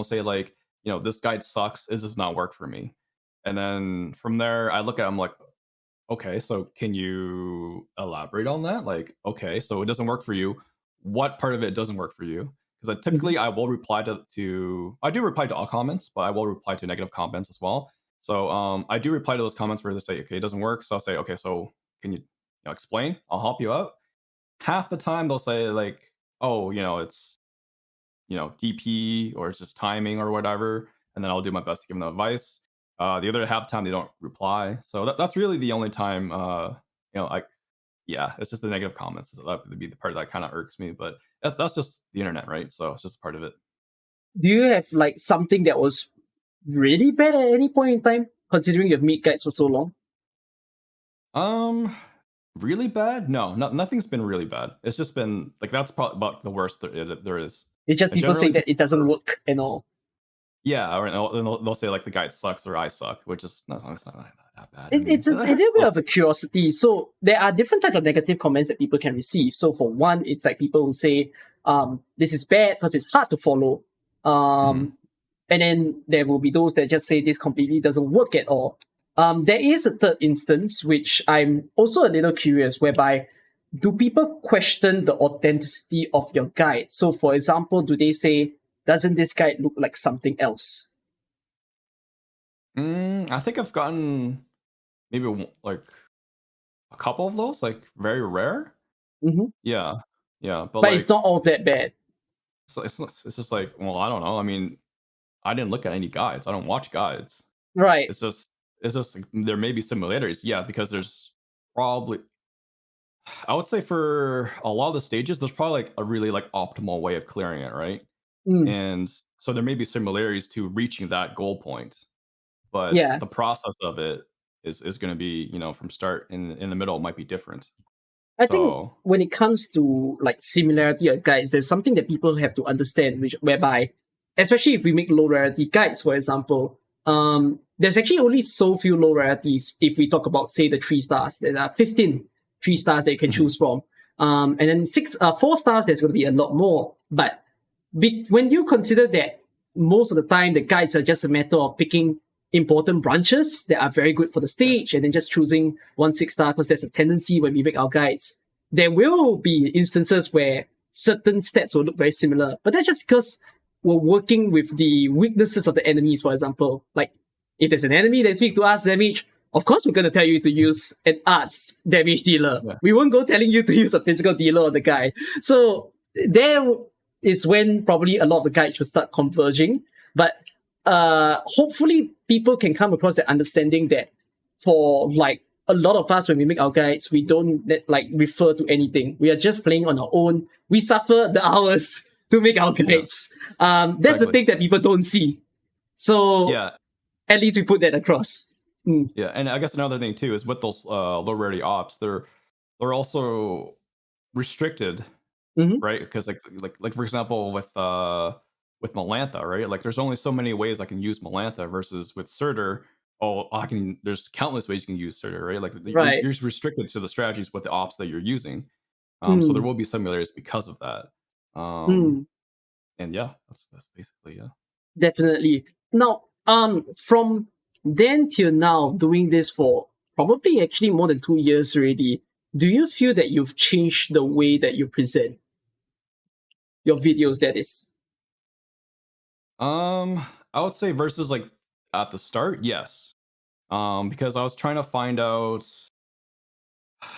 Speaker 2: say like, you know, this guide sucks. It does not work for me. And then from there, I look at them like, okay, so can you elaborate on that? Like, okay, so it doesn't work for you. What part of it doesn't work for you? Because typically I will reply to I do reply to all comments, but I will reply to negative comments as well. So I do reply to those comments where they say, okay, it doesn't work. So I'll say, okay, so can you, explain? I'll help you out. Half the time they'll say like, oh, it's DP or it's just timing or whatever, and then I'll do my best to give them advice. The other half the time they don't reply, so that's really the only time. Like yeah, it's just the negative comments. So that would be the part that kind of irks me, but that's just the internet, right? So it's just part of it.
Speaker 1: Do you have like something that was really bad at any point in time, considering you've made guides for so long?
Speaker 2: Um, really bad? No, nothing's been really bad. It's just been like that's probably about the worst there is.
Speaker 1: It's just
Speaker 2: And
Speaker 1: people saying
Speaker 2: generally,
Speaker 1: that it doesn't work and all.
Speaker 2: yeah, or they'll say like the guide sucks or I suck, which is not that bad. I
Speaker 1: It's
Speaker 2: mean,
Speaker 1: a little bit of a curiosity. So there are different types of negative comments that people can receive. So for one, it's like people will say, this is bad because it's hard to follow.
Speaker 2: mhm.
Speaker 1: And then there will be those that just say this completely doesn't work at all. There is a third instance, which I'm also a little curious, whereby do people question the authenticity of your guide? So for example, do they say, doesn't this guide look like something else?
Speaker 2: I think I've gotten maybe like a couple of those, like very rare.
Speaker 1: Mm-hmm.
Speaker 2: Yeah, yeah, but
Speaker 1: But it's
Speaker 2: like
Speaker 1: not all that bad.
Speaker 2: it's just like, well, I don't know. I mean, I didn't look at any guides. I don't watch guides.
Speaker 1: Right.
Speaker 2: It's just like, there may be similarities, yeah, because there's probably I would say for a lot of the stages, there's probably like a really like optimal way of clearing it, right?
Speaker 1: Mm.
Speaker 2: And so there may be similarities to reaching that goal point, but
Speaker 1: Yeah.
Speaker 2: the process of it is going to be, from start in the middle might be different.
Speaker 1: I think
Speaker 2: So
Speaker 1: when it comes to like similarity of guides, there's something that people have to understand, which whereby, especially if we make low rarity guides, for example, there's actually only so few low rarities if we talk about say the 3 stars. There are 15 3 stars that you can
Speaker 2: mhm,
Speaker 1: choose from. And then 4 stars, there's going to be a lot more. But when you consider that most of the time the guides are just a matter of picking important branches that are very good for the
Speaker 2: yeah,
Speaker 1: stage and then just choosing 1 6 star because there's a tendency when we make our guides. There will be instances where certain stats will look very similar, but that's just because we're working with the weaknesses of the enemies, for example. Like, if there's an enemy that's weak to arts damage, of course we're going to tell you to use an arts damage dealer.
Speaker 2: yeah.
Speaker 1: We won't go telling you to use a physical dealer on the guy. So there is when probably a lot of the guides will start converging. But hopefully people can come across that understanding that for like a lot of us when we make our guides, we don't like refer to anything. We are just playing on our own. We suffer the hours to make our
Speaker 2: Yeah,
Speaker 1: guides. That's the
Speaker 2: exactly.
Speaker 1: thing that people don't see. So
Speaker 2: Yeah,
Speaker 1: at least we put that across. Mm.
Speaker 2: yeah, and I guess another thing too is with those low rarity ops, they're also restricted,
Speaker 1: Mm-hmm.
Speaker 2: right? Because like for example with Melantha, right? Like there's only so many ways I can use Melantha versus with Surtur. Oh, I can. There's countless ways you can use Surtur, right? Like
Speaker 1: Right.
Speaker 2: you're restricted to the strategies with the ops that you're using. So there
Speaker 1: Mm.
Speaker 2: will be similarities because of that.
Speaker 1: Mm.
Speaker 2: And yeah, that's basically yeah.
Speaker 1: Definitely. Now, from then till now, doing this for probably actually more than 2 years already, do you feel that you've changed the way that you present your videos? That is.
Speaker 2: I would say versus like at the start, yes. Because I was trying to find out,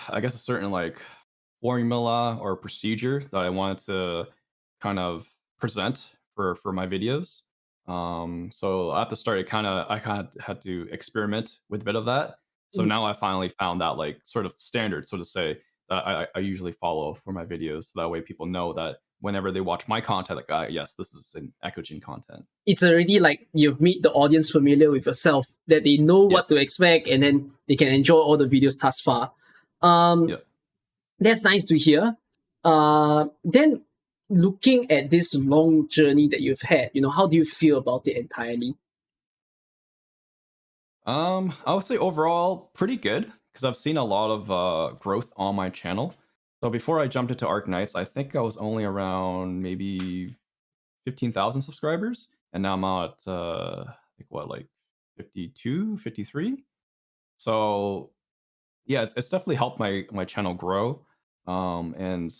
Speaker 2: I guess a certain like formula or procedure that I wanted to kind of present for my videos. So at the start, I kind of had to experiment with a bit of that. So
Speaker 1: Mm.
Speaker 2: now I finally found that like sort of standard, so to say, that I usually follow for my videos. So that way people know that whenever they watch my content, like yes, this is an Eckogen content.
Speaker 1: It's already like you've made the audience familiar with yourself, that they know
Speaker 2: Yeah,
Speaker 1: what to expect, and then they can enjoy all the videos thus far.
Speaker 2: yeah.
Speaker 1: That's nice to hear. Then looking at this long journey that you've had, how do you feel about it entirely?
Speaker 2: I would say overall pretty good because I've seen a lot of growth on my channel. So before I jumped into Arknights, I think I was only around maybe 15,000 subscribers, and now I'm at I think what like 52, 53. So yeah, it's definitely helped my channel grow. And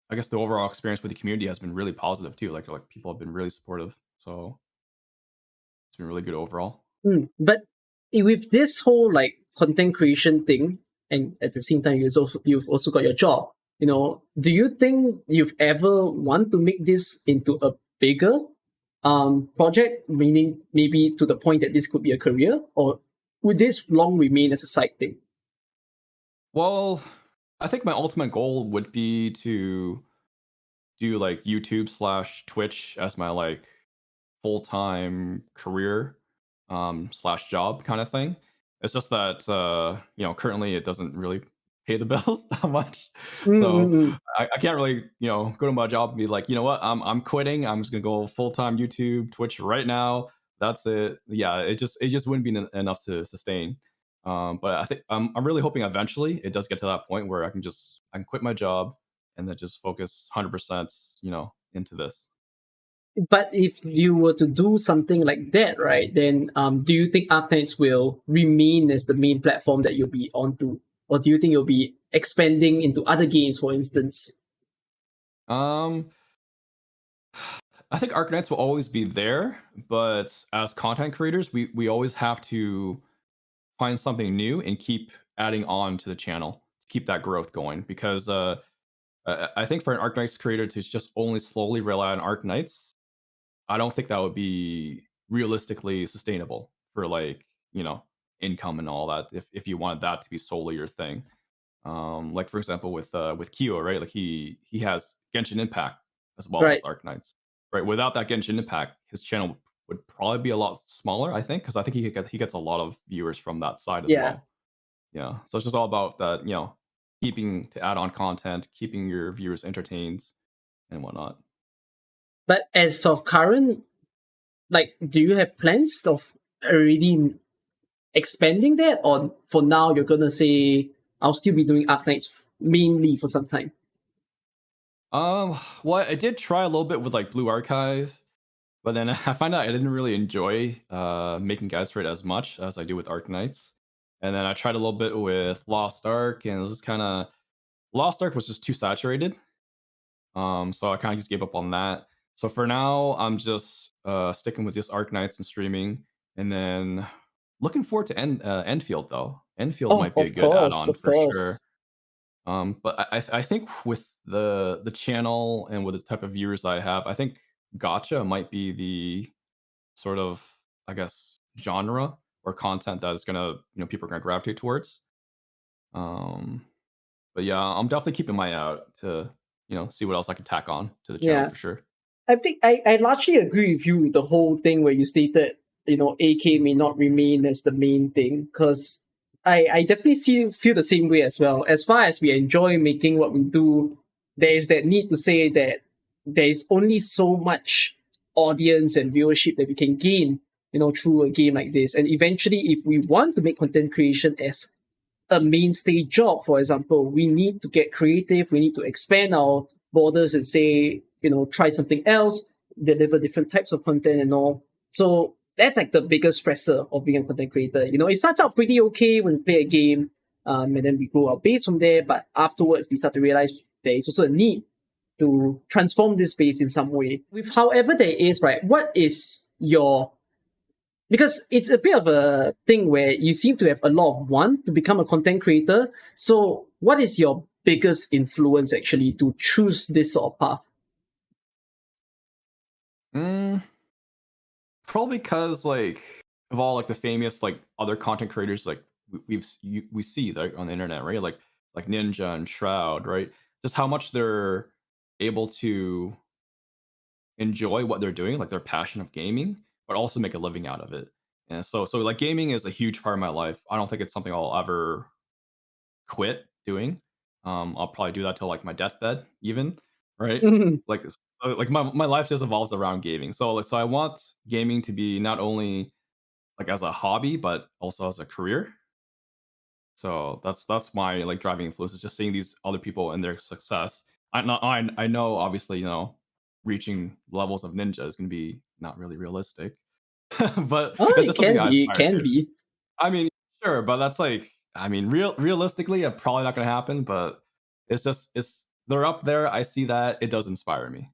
Speaker 2: I guess the overall experience with the community has been really positive too. Like people have been really supportive. So it's been really good overall.
Speaker 1: But with this whole like content creation thing, and at the same time you've also got your job. Do you think you've ever want to make this into a bigger project, meaning maybe to the point that this could be a career, or would this long remain as a side thing?
Speaker 2: Well, I think my ultimate goal would be to do like YouTube slash Twitch as my like full time career slash job kind of thing. It's just that currently it doesn't really pay the bills that much. So
Speaker 1: Mm-mm-mm.
Speaker 2: I can't really, go to my job and be like, you know what, I'm quitting. I'm just gonna go full time YouTube, Twitch right now. That's it. Yeah, it just wouldn't be enough to sustain. But I think I'm really hoping eventually it does get to that point where I can quit my job and then just focus 100%, into this.
Speaker 1: But if you were to do something like that, right, then do you think Arknights will remain as the main platform that you'll be onto? Or do you think you'll be expanding into other games, for instance?
Speaker 2: Um, I think Arknights will always be there, but as content creators, we always have to find something new and keep adding on to the channel to keep that growth going. Because I think for an Arknights creator to just only slowly rely on Arknights, I don't think that would be realistically sustainable for like income and all that. If you wanted that to be solely your thing, like for example with Kyo, right? Like he has Genshin Impact as well
Speaker 1: Right.
Speaker 2: as Arknights, right? Without that Genshin Impact, his channel would probably be a lot smaller, I think, because I think he gets a lot of viewers from that side as
Speaker 1: Yeah.
Speaker 2: well. Yeah, so it's just all about that, keeping to add on content, keeping your viewers entertained and whatnot.
Speaker 1: But as of current, like, do you have plans of already expanding that? Or for now, you're going to say, I'll still be doing Arknights mainly for some time?
Speaker 2: Well, I did try a little bit with like Blue Archive, but then I find out I didn't really enjoy making guides for it as much as I do with Arknights. And then I tried a little bit with Lost Ark, and it was just kind of Lost Ark was just too saturated. So I kind of just gave up on that. So for now, I'm just sticking with just Arknights and streaming, and then looking forward to Enfield though. Enfield
Speaker 1: Oh,
Speaker 2: might be a
Speaker 1: of
Speaker 2: good
Speaker 1: course,
Speaker 2: add-on
Speaker 1: of
Speaker 2: for
Speaker 1: course.
Speaker 2: sure. But I think with the channel and with the type of viewers I have, I think Gacha might be the sort of, I guess, genre or content that is gonna people are gonna gravitate towards. Um, but yeah, I'm definitely keeping my eye out to see what else I can tack on to the channel
Speaker 1: Yeah.
Speaker 2: for sure.
Speaker 1: I think I largely agree with you with the whole thing where you stated, AK may not remain as the main thing, because I definitely feel the same way as well. As far as we enjoy making what we do, there is that need to say that there is only so much audience and viewership that we can gain, through a game like this. And eventually, if we want to make content creation as a mainstay job, for example, we need to get creative. We need to expand our borders and say, try something else, deliver different types of content and all. So that's like the biggest stressor of being a content creator. It starts out pretty okay when we play a game, and then we grow our base from there. But afterwards, we start to realize there is also a need to transform this space in some way. With however there is, right, what is your, because it's a bit of a thing where you seem to have a lot of want to become a content creator. So, what is your biggest influence actually to choose this sort of path?
Speaker 2: Mm, Probably because like of all like the famous like other content creators like we see like on the internet, right? Like Ninja and Shroud, right? Just how much they're able to enjoy what they're doing, like their passion of gaming, but also make a living out of it. And so like gaming is a huge part of my life. I don't think it's something I'll ever quit doing. I'll probably do that till like my deathbed, even, right?
Speaker 1: Mhm.
Speaker 2: Like my life just evolves around gaming. So I want gaming to be not only like as a hobby, but also as a career. So that's my like driving influence is just seeing these other people and their success. I know obviously reaching levels of ninja is going to be not really realistic, but
Speaker 1: Oh,
Speaker 2: it's
Speaker 1: it
Speaker 2: just something
Speaker 1: can
Speaker 2: I
Speaker 1: be, it
Speaker 2: aspire
Speaker 1: can
Speaker 2: to.
Speaker 1: be.
Speaker 2: I mean, sure, but that's like I mean, realistically, it's probably not going to happen, but they're up there. I see that. It does inspire me.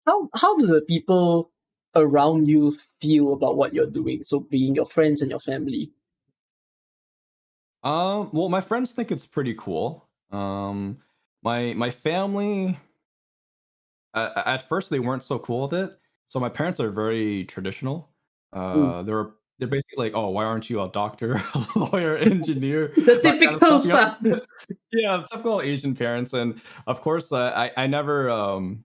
Speaker 1: How do the people around you feel about what you're doing? So being your friends and your family.
Speaker 2: Well, my friends think it's pretty cool. My family, at first they weren't so cool with it. So my parents are very traditional. They're basically like, oh, why aren't you a doctor, lawyer, engineer,
Speaker 1: The
Speaker 2: that kind of
Speaker 1: typical
Speaker 2: stuff.
Speaker 1: stuff.
Speaker 2: Yeah, typical Asian parents, and of course, I never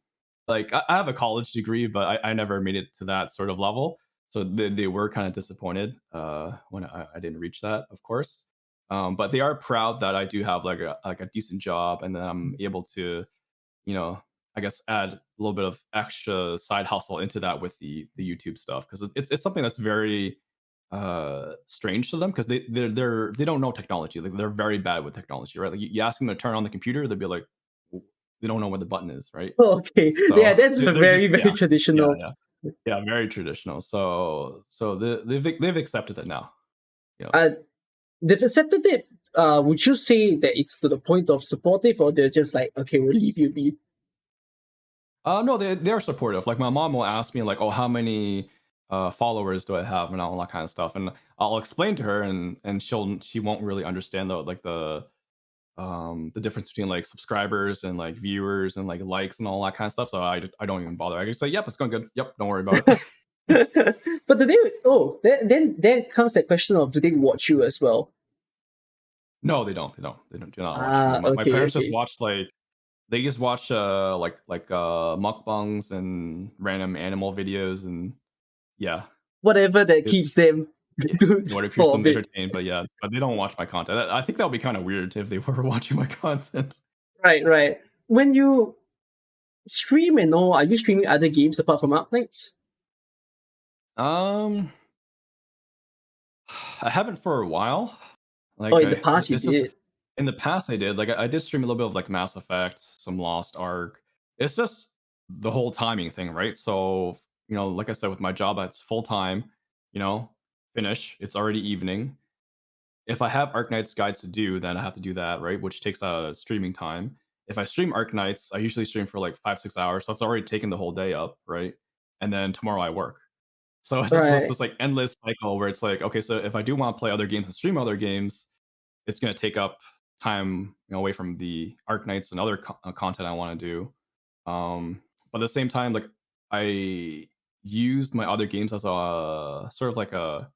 Speaker 2: like I have a college degree, but I never made it to that sort of level. So they were kind of disappointed when I didn't reach that, of course. But they are proud that I do have like a decent job, and then I'm able to, you know, I guess add a little bit of extra side hustle into that with the YouTube stuff, because it's something that's very strange to them, because they don't know technology. Like, they're very bad with technology, right? Like, you ask them to turn on the computer, they'll be like, they don't know what the button is, right?
Speaker 1: Okay,
Speaker 2: So
Speaker 1: yeah, that's
Speaker 2: they're
Speaker 1: very
Speaker 2: just,
Speaker 1: very
Speaker 2: yeah,
Speaker 1: traditional.
Speaker 2: very traditional. So they've accepted it now. Yeah.
Speaker 1: They've accepted it. Would you say that it's to the point of supportive, or they're just like, okay, we'll leave you be?
Speaker 2: No, they're supportive. Like, my mom will ask me like, oh, how many followers do I have, and all that kind of stuff, and I'll explain to her, and she won't really understand the difference between like subscribers and like viewers and like likes and all that kind of stuff. So I don't even bother. I just say, yep, it's going good. Yep, don't worry about it.
Speaker 1: But do they? Oh, then there comes that question of, do they watch you as well?
Speaker 2: No, they don't. They do not watch me. My
Speaker 1: Okay,
Speaker 2: parents just
Speaker 1: okay.
Speaker 2: watch like they just watch mukbangs and random animal videos, and yeah,
Speaker 1: Whatever that
Speaker 2: it,
Speaker 1: keeps them
Speaker 2: yeah,
Speaker 1: good
Speaker 2: what appears
Speaker 1: for a
Speaker 2: them
Speaker 1: bit.
Speaker 2: entertained. But yeah, but they don't watch my content. I think that would be kind of weird if they were watching my content.
Speaker 1: Right, right. When you stream and all, are you streaming other games apart from Arknights?
Speaker 2: Um, I haven't for a while.
Speaker 1: Oh,
Speaker 2: Like,
Speaker 1: in the past you
Speaker 2: it's just
Speaker 1: did.
Speaker 2: in the past I did. Like, I did stream a little bit of like Mass Effect, some Lost Ark. It's just the whole timing thing, right? So, like I said, with my job, it's full time. You know, finish. It's already evening. If I have Arknights guides to do, then I have to do that, right? Which takes streaming time. If I stream Arknights, I usually stream for like 5-6 hours, so it's already taken the whole day up, right? And then tomorrow I work. So it's just
Speaker 1: Right.
Speaker 2: this like endless cycle where it's like, okay, so if I do want to play other games and stream other games, it's going to take up time, away from the Arknights and other content I want to do. But at the same time, like, I used my other games as a sort of like a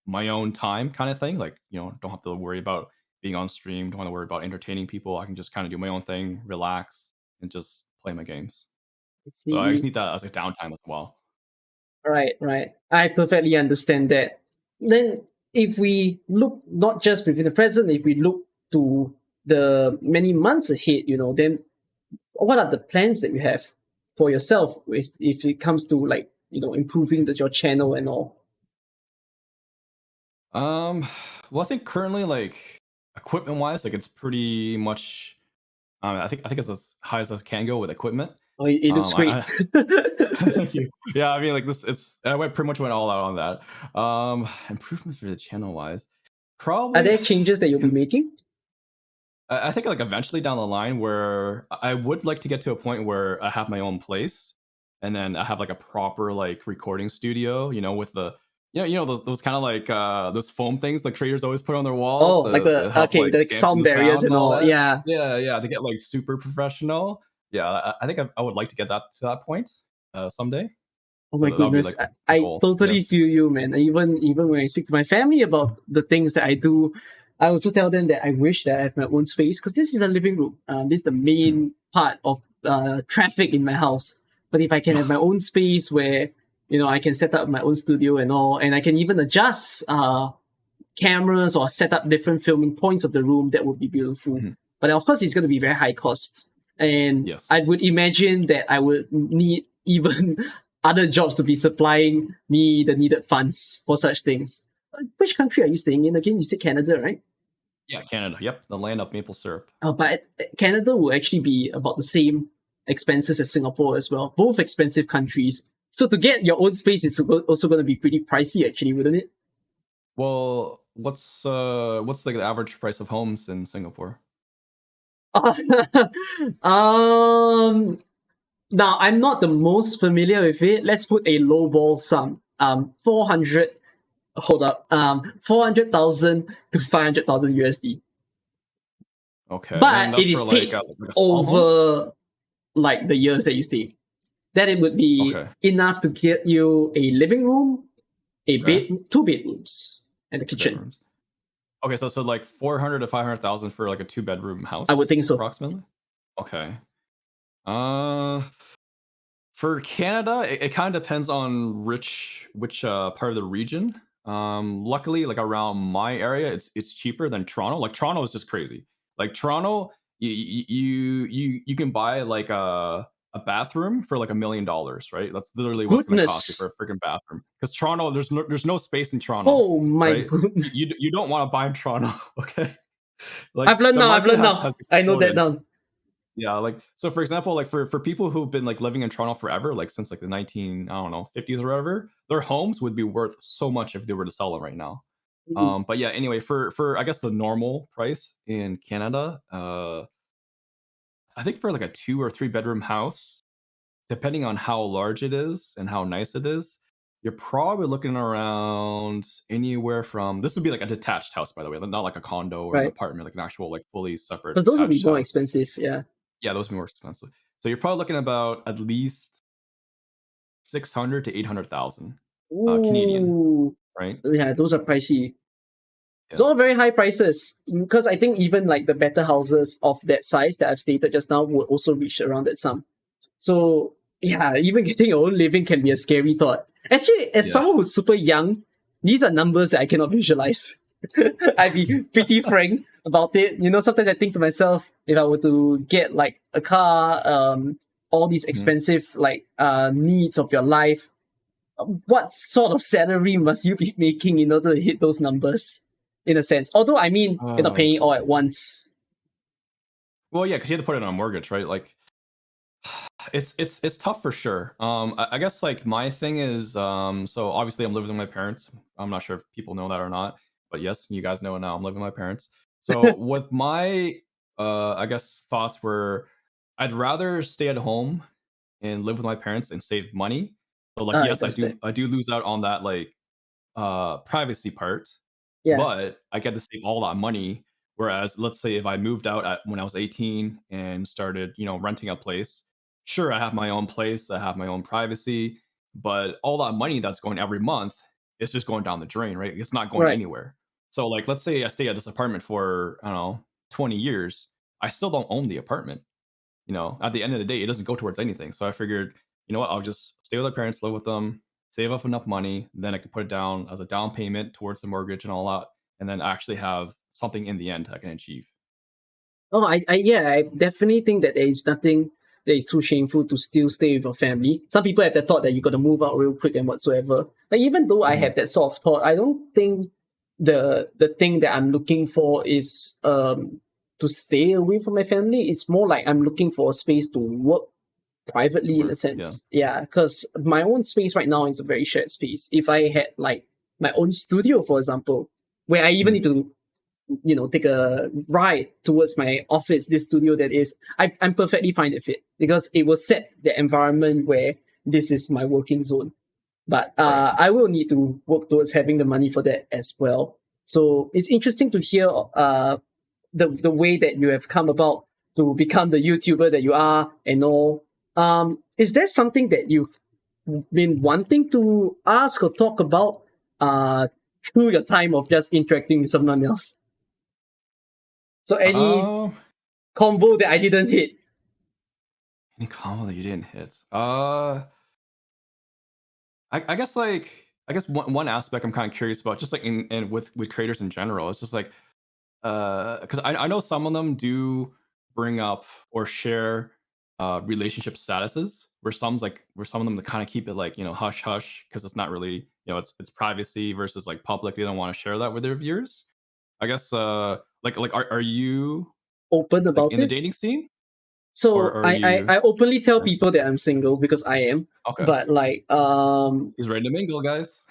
Speaker 2: my own time kind of thing. Like, don't have to worry about being on stream, don't want to worry about entertaining people. I can just kind of do my own thing, relax, and just play my games.
Speaker 1: I
Speaker 2: So I just
Speaker 1: see.
Speaker 2: need that as a downtime as well.
Speaker 1: Right, right. I perfectly understand that. Then, if we look not just within the present, if we look to the many months ahead, then what are the plans that you have for yourself if it comes to, like, improving your channel and all?
Speaker 2: Well, I think currently, like, equipment wise, like, it's pretty much. I think it's as high as I can go with equipment.
Speaker 1: Oh, it looks great.
Speaker 2: I Thank you. Yeah, I mean, like, I pretty much went all out on that. Improvement for the channel wise,
Speaker 1: Are
Speaker 2: probably.
Speaker 1: there changes that you'll be making?
Speaker 2: I think, like, eventually down the line, where I would like to get to a point where I have my own place, and then I have like a proper like recording studio, with the those kind of like those foam things the creators always put on their walls
Speaker 1: Oh, like
Speaker 2: to help like
Speaker 1: the
Speaker 2: dampen
Speaker 1: sound
Speaker 2: the
Speaker 1: barriers
Speaker 2: sound
Speaker 1: and
Speaker 2: and all
Speaker 1: all.
Speaker 2: that.
Speaker 1: Yeah.
Speaker 2: Yeah, to get like super professional. Yeah, I think I would like to get that to that point someday.
Speaker 1: Oh
Speaker 2: So
Speaker 1: my
Speaker 2: that would be
Speaker 1: goodness,
Speaker 2: like the
Speaker 1: I
Speaker 2: goal.
Speaker 1: totally
Speaker 2: Yes.
Speaker 1: feel you, man. Even when I speak to my family about the things that I do, I also tell them that I wish that I have my own space, because this is a living room. This is the
Speaker 2: Hmm.
Speaker 1: main part of traffic in my house. But if I can have my own space where I can set up my own studio and all, and I can even adjust cameras or set up different filming points of the room, that would be beautiful.
Speaker 2: Mhm.
Speaker 1: But of course, it's going to be very high cost. And
Speaker 2: Yes.
Speaker 1: I would imagine that I would need even other jobs to be supplying me the needed funds for such things. Which country are you staying in again? You said Canada, right?
Speaker 2: Yeah, Canada. Yep, the land of maple syrup.
Speaker 1: But Canada will actually be about the same expenses as Singapore as well. Both expensive countries. So to get your own space is also going to be pretty pricey, actually, wouldn't it?
Speaker 2: Well, what's like the average price of homes in Singapore?
Speaker 1: Now I'm not the most familiar with it. Let's put a lowball sum. 400. Hold up. 400,000 to 500,000 USD.
Speaker 2: Okay, and
Speaker 1: But
Speaker 2: that's
Speaker 1: it
Speaker 2: for
Speaker 1: is paid
Speaker 2: like a small home.
Speaker 1: over like the years that you stay. Then it would be
Speaker 2: Okay,
Speaker 1: enough to get you a living room, a
Speaker 2: okay,
Speaker 1: bed, 2 bedrooms, and a
Speaker 2: 2 bedrooms.
Speaker 1: kitchen.
Speaker 2: Okay, so like 400 to 500,000 for like a 2 bedroom
Speaker 1: I would
Speaker 2: house,
Speaker 1: think so.
Speaker 2: approximately. Okay. Uh, for Canada, it kind of depends on which part of the region. Luckily, like around my area, it's cheaper than Toronto. Like Toronto is just crazy. Like Toronto, you can buy like a bathroom for like $1 million, right? That's literally what's going to cost you for
Speaker 1: Goodness.
Speaker 2: a freaking bathroom. Because Toronto, there's no space in Toronto,
Speaker 1: Oh my
Speaker 2: right?
Speaker 1: goodness.
Speaker 2: You don't want to buy in Toronto, okay? Like
Speaker 1: I've learned
Speaker 2: the
Speaker 1: now. I've
Speaker 2: market
Speaker 1: learned
Speaker 2: has
Speaker 1: now. I know that
Speaker 2: exploded.
Speaker 1: now.
Speaker 2: Yeah, like so for example, like for people who've been like living in Toronto forever, like since like the 19, I don't know, 50s or whatever, their homes would be worth so much if they were to sell them right now.
Speaker 1: Mm.
Speaker 2: But yeah, anyway, for I guess the normal price in Canada, I think for like a 2 or 3 bedroom house, depending on how large it is and how nice it is, you're probably looking around anywhere from, this would be like a detached house, by the way, not like a condo or an
Speaker 1: Right.
Speaker 2: apartment, like an actual like fully separate
Speaker 1: Because those will be
Speaker 2: detached
Speaker 1: more
Speaker 2: house.
Speaker 1: expensive. Yeah.
Speaker 2: Yeah, those would be more expensive. So you're probably looking about at least 600 to 800,000 Canadian,
Speaker 1: Ooh.
Speaker 2: right?
Speaker 1: Yeah, those are pricey. It's
Speaker 2: Yeah.
Speaker 1: all very high prices. Because I think even like the better houses of that size that I've stated just now would also reach around that sum. So yeah, even getting your own living can be a scary thought. Actually, as
Speaker 2: Yeah.
Speaker 1: someone who's super young, these are numbers that I cannot visualize. I'd be pretty frank about it. You know, sometimes I think to myself, if I were to get like a car, all these
Speaker 2: Mhm.
Speaker 1: expensive like needs of your life, what sort of salary must you be making in order to hit those numbers? In a sense, although I mean, you're not paying it all at once.
Speaker 2: Well, yeah, because you have to put it on a mortgage, right? Like it's tough for sure. I guess like my thing is, so obviously I'm living with my parents. I'm not sure if people know that or not, but yes, you guys know it now. I'm living with my parents. So with my I guess thoughts were, I'd rather stay at home and live with my parents and save money. So like
Speaker 1: I
Speaker 2: yes, I
Speaker 1: understand.
Speaker 2: do lose out on that like privacy part,
Speaker 1: Yeah,
Speaker 2: but I get to save all that money. Whereas let's say if I moved out when I was 18 and started, renting a place, sure I have my own place, I have my own privacy, but all that money that's going every month is just going down the drain, right? It's not going
Speaker 1: right.
Speaker 2: anywhere. So like let's say I stay at this apartment for, I don't know, 20 years, I still don't own the apartment. At the end of the day, it doesn't go towards anything. So I figured, you know what, I'll just stay with my parents, live with them, save up enough money, then I can put it down as a down payment towards the mortgage and all that, and then actually have something in the end I can achieve.
Speaker 1: Oh, yeah, I definitely think that there is nothing that is too shameful to still stay with your family. Some people have the thought that you got to move out real quick and whatsoever. Like even though I
Speaker 2: Mm-hmm.
Speaker 1: have that sort of thought, I don't think the thing that I'm looking for is to stay away from my family. It's more like I'm looking for a space to work privately in a
Speaker 2: Work, yeah.
Speaker 1: sense. Yeah, because my own space right now is a very shared space. If I had like my own studio, for example, where I even
Speaker 2: Mm.
Speaker 1: need to take a ride towards my office, this studio that is, I'm perfectly fine with it because it will set the environment where this is my working zone. But
Speaker 2: Right.
Speaker 1: I will need to work towards having the money for that as well. So it's interesting to hear the way that you have come about to become the YouTuber that you are and all. Is there something that you've been wanting to ask or talk about through your time of just interacting with someone else? So any
Speaker 2: Um,
Speaker 1: convo that I didn't hit.
Speaker 2: any combo that you didn't hit? I guess one aspect I'm kind of curious about, just like in with creators in general, it's just like because I know some of them do bring up or share relationship statuses, where some of them kind of keep it like hush hush because it's not really it's privacy versus like public. They don't want to share that with their viewers. I guess like are you
Speaker 1: Open
Speaker 2: like
Speaker 1: about
Speaker 2: in the
Speaker 1: it.
Speaker 2: dating scene, or
Speaker 1: So
Speaker 2: are
Speaker 1: I
Speaker 2: you
Speaker 1: openly tell people that I'm single because I am.
Speaker 2: okay?
Speaker 1: But like
Speaker 2: He's ready to mingle, guys.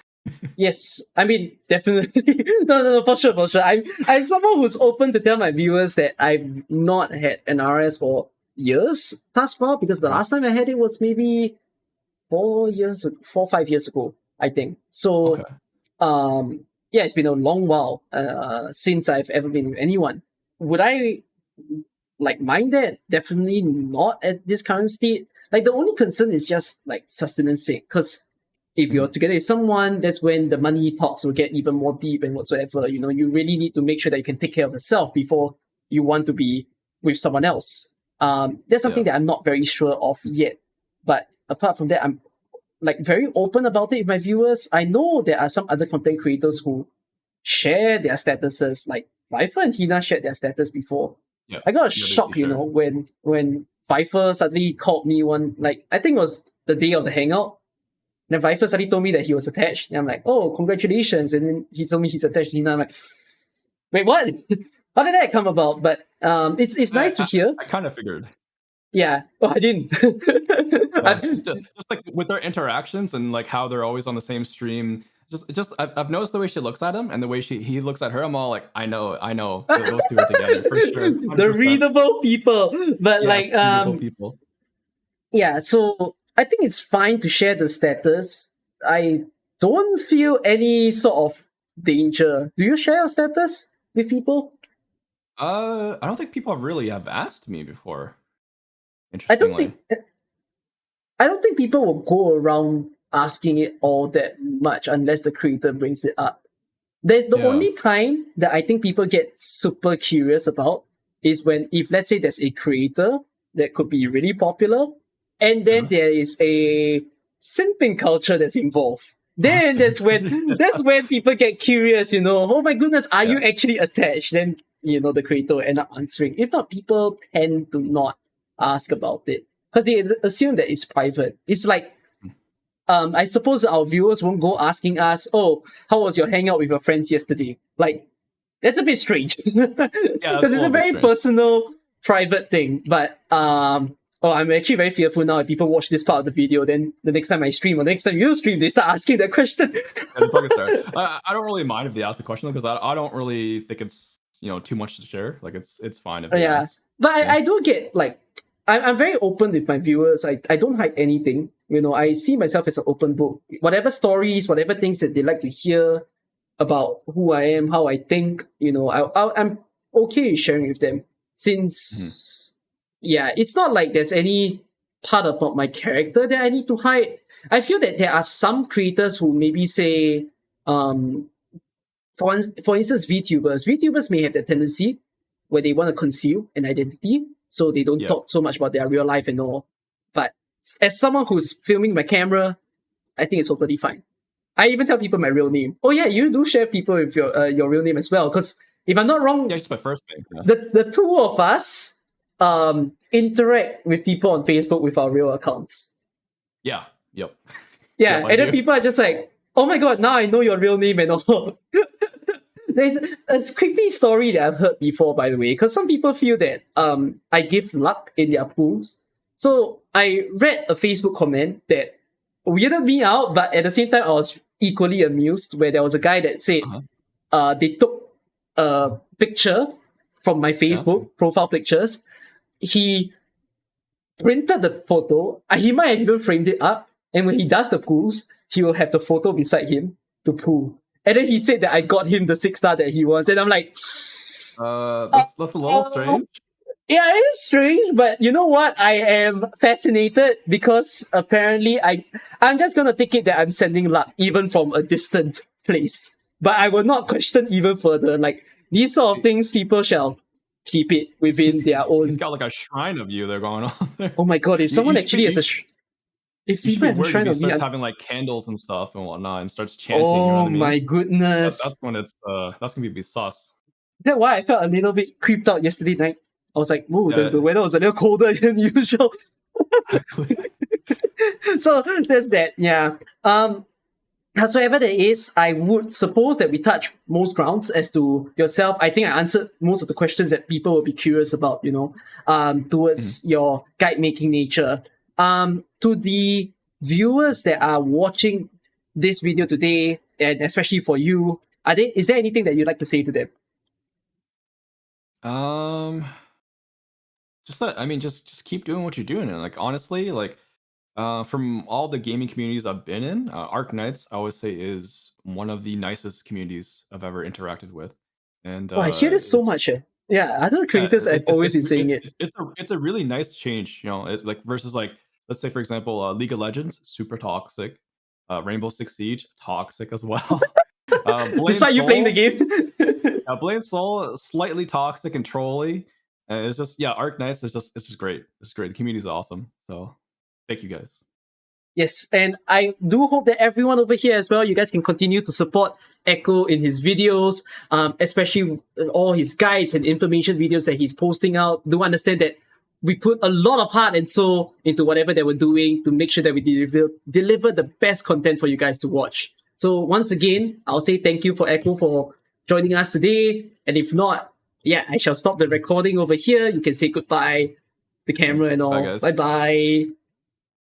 Speaker 1: Yes, I mean definitely. No, for sure, for sure. I'm someone who's open to tell my viewers that I've not had an RS for years thus far, because the last time I had it was maybe 5 years ago, I think. So,
Speaker 2: Okay.
Speaker 1: yeah, it's been a long while since I've ever been with anyone. Would I like mind that? Definitely not at this current state. Like the only concern is just like sustenance sake, because if you're together with someone, that's when the money talks will get even more deep and whatsoever. You know, you really need to make sure that you can take care of yourself before you want to be with someone else. That's something
Speaker 2: Yeah.
Speaker 1: that I'm not very sure of yet. But apart from that, I'm like very open about it with my viewers. I know there are some other content creators who share their statuses, like Viper and Tina shared their status before.
Speaker 2: Yeah.
Speaker 1: I got a
Speaker 2: Yeah,
Speaker 1: shock,
Speaker 2: they share.
Speaker 1: when Viper suddenly called me one, like I think it was the day of the hangout. And then Viper suddenly told me that he was attached. And I'm like, oh, congratulations. And then he told me he's attached to Tina. I'm like, wait, what? How did that come about? But it's nice to hear.
Speaker 2: I kind of figured.
Speaker 1: Yeah. Oh, I didn't.
Speaker 2: Just like with their interactions and like how they're always on the same stream. Just I've noticed the way she looks at him and the way he looks at her. I'm all like, I know, those two are together for sure. 100%.
Speaker 1: The readable people, but
Speaker 2: yes, readable people.
Speaker 1: Yeah. So I think it's fine to share the status. I don't feel any sort of danger. Do you share your status with people?
Speaker 2: I don't think people really have asked me before.
Speaker 1: I don't
Speaker 2: Interestingly.
Speaker 1: think I don't think people will go around asking it all that much unless the creator brings it up. There's the only time that I think people get super curious about is when, if let's say there's a creator that could be really popular, and then there is a simping culture that's involved. Then that's when people get curious, oh my goodness, are you actually attached? Then the creator will end up answering. If not, people tend to not ask about it because they assume that it's private. It's like I suppose our viewers won't go asking us, oh, how was your hangout with your friends yesterday? Like, that's a bit strange. Because it's a very personal, private thing. But I'm actually very fearful now if people watch this part of the video, then the next time I stream or the next time you stream, they start asking that question.
Speaker 2: I don't really mind if they ask the question because I don't really think it's too much to share. Like it's fine if they ask.
Speaker 1: But I do get like I'm very open with my viewers. I don't hide anything. I see myself as an open book. Whatever stories, whatever things that they like to hear about who I am, how I think, I'm okay sharing with them. Since, it's not like there's any part about my character that I need to hide. I feel that there are some creators who maybe say, for instance, VTubers may have that tendency where they want to conceal an identity, so they don't talk so much about their real life and all. But as someone who's filming my camera, I think it's totally fine. I even tell people my real name. Oh yeah, you do share people with your real name as well. Because if I'm not wrong,
Speaker 2: it's my first name. Yeah.
Speaker 1: The two of us interact with people on Facebook with our real accounts.
Speaker 2: Yeah. Yep.
Speaker 1: Yeah, and then people are just like, oh my god, now I know your real name and all. There's a creepy story that I've heard before, by the way, because some people feel that I give luck in their pools. So I read a Facebook comment that weirded me out, but at the same time I was equally amused, where there was a guy that said they took a picture from my Facebook profile pictures. He printed the photo. He might have even framed it up, and when he does the pools, he will have the photo beside him to pool. And then he said that I got him the 6-star that he wants. And I'm like,
Speaker 2: that's a little strange.
Speaker 1: Yeah, it is strange, but you know what? I am fascinated because apparently I'm just gonna take it that I'm sending luck even from a distant place. But I will not question even further. Like, these sort of things, people shall keep it within their own.
Speaker 2: He's got like a shrine of you there going on there.
Speaker 1: Oh my god, if someone actually has a if people have a shrine of me,
Speaker 2: starts having like candles and stuff and whatnot and starts chanting.
Speaker 1: Oh my goodness.
Speaker 2: That's when that's gonna be sus.
Speaker 1: That's why I felt a little bit creeped out yesterday night. I was like, whoa, the weather was a little colder than usual. So there's that, yeah. Howsoever there is, I would suppose that we touch most grounds as to yourself. I think I answered most of the questions that people will be curious about, towards your guide making nature. To the viewers that are watching this video today, and especially for you, is there anything that you'd like to say to them?
Speaker 2: Just that, I mean, just keep doing what you're doing, and like honestly, like from all the gaming communities I've been in, Arknights I always say is one of the nicest communities I've ever interacted with, and
Speaker 1: Oh, I hear this so
Speaker 2: it's
Speaker 1: much. Yeah, other
Speaker 2: yeah,
Speaker 1: creators have always been saying it.
Speaker 2: it's a really nice change, you know, like versus like let's say for example, League of Legends, super toxic, Rainbow Six Siege, toxic as well. Blame
Speaker 1: Despite you playing the
Speaker 2: Soul,
Speaker 1: game.
Speaker 2: Blame Soul, slightly toxic and trolly. And it's just Arknights is just it's just great. It's great. The community's awesome. So thank you guys.
Speaker 1: Yes, and I do hope that everyone over here as well, you guys can continue to support Echo in his videos, especially all his guides and information videos that he's posting out. Do understand that we put a lot of heart and soul into whatever that we're doing to make sure that we deliver the best content for you guys to watch. So once again, I'll say thank you for Echo for joining us today. And if not, yeah, I shall stop the recording over here. You can say goodbye to the camera and all.
Speaker 2: Bye guys.
Speaker 1: Bye bye.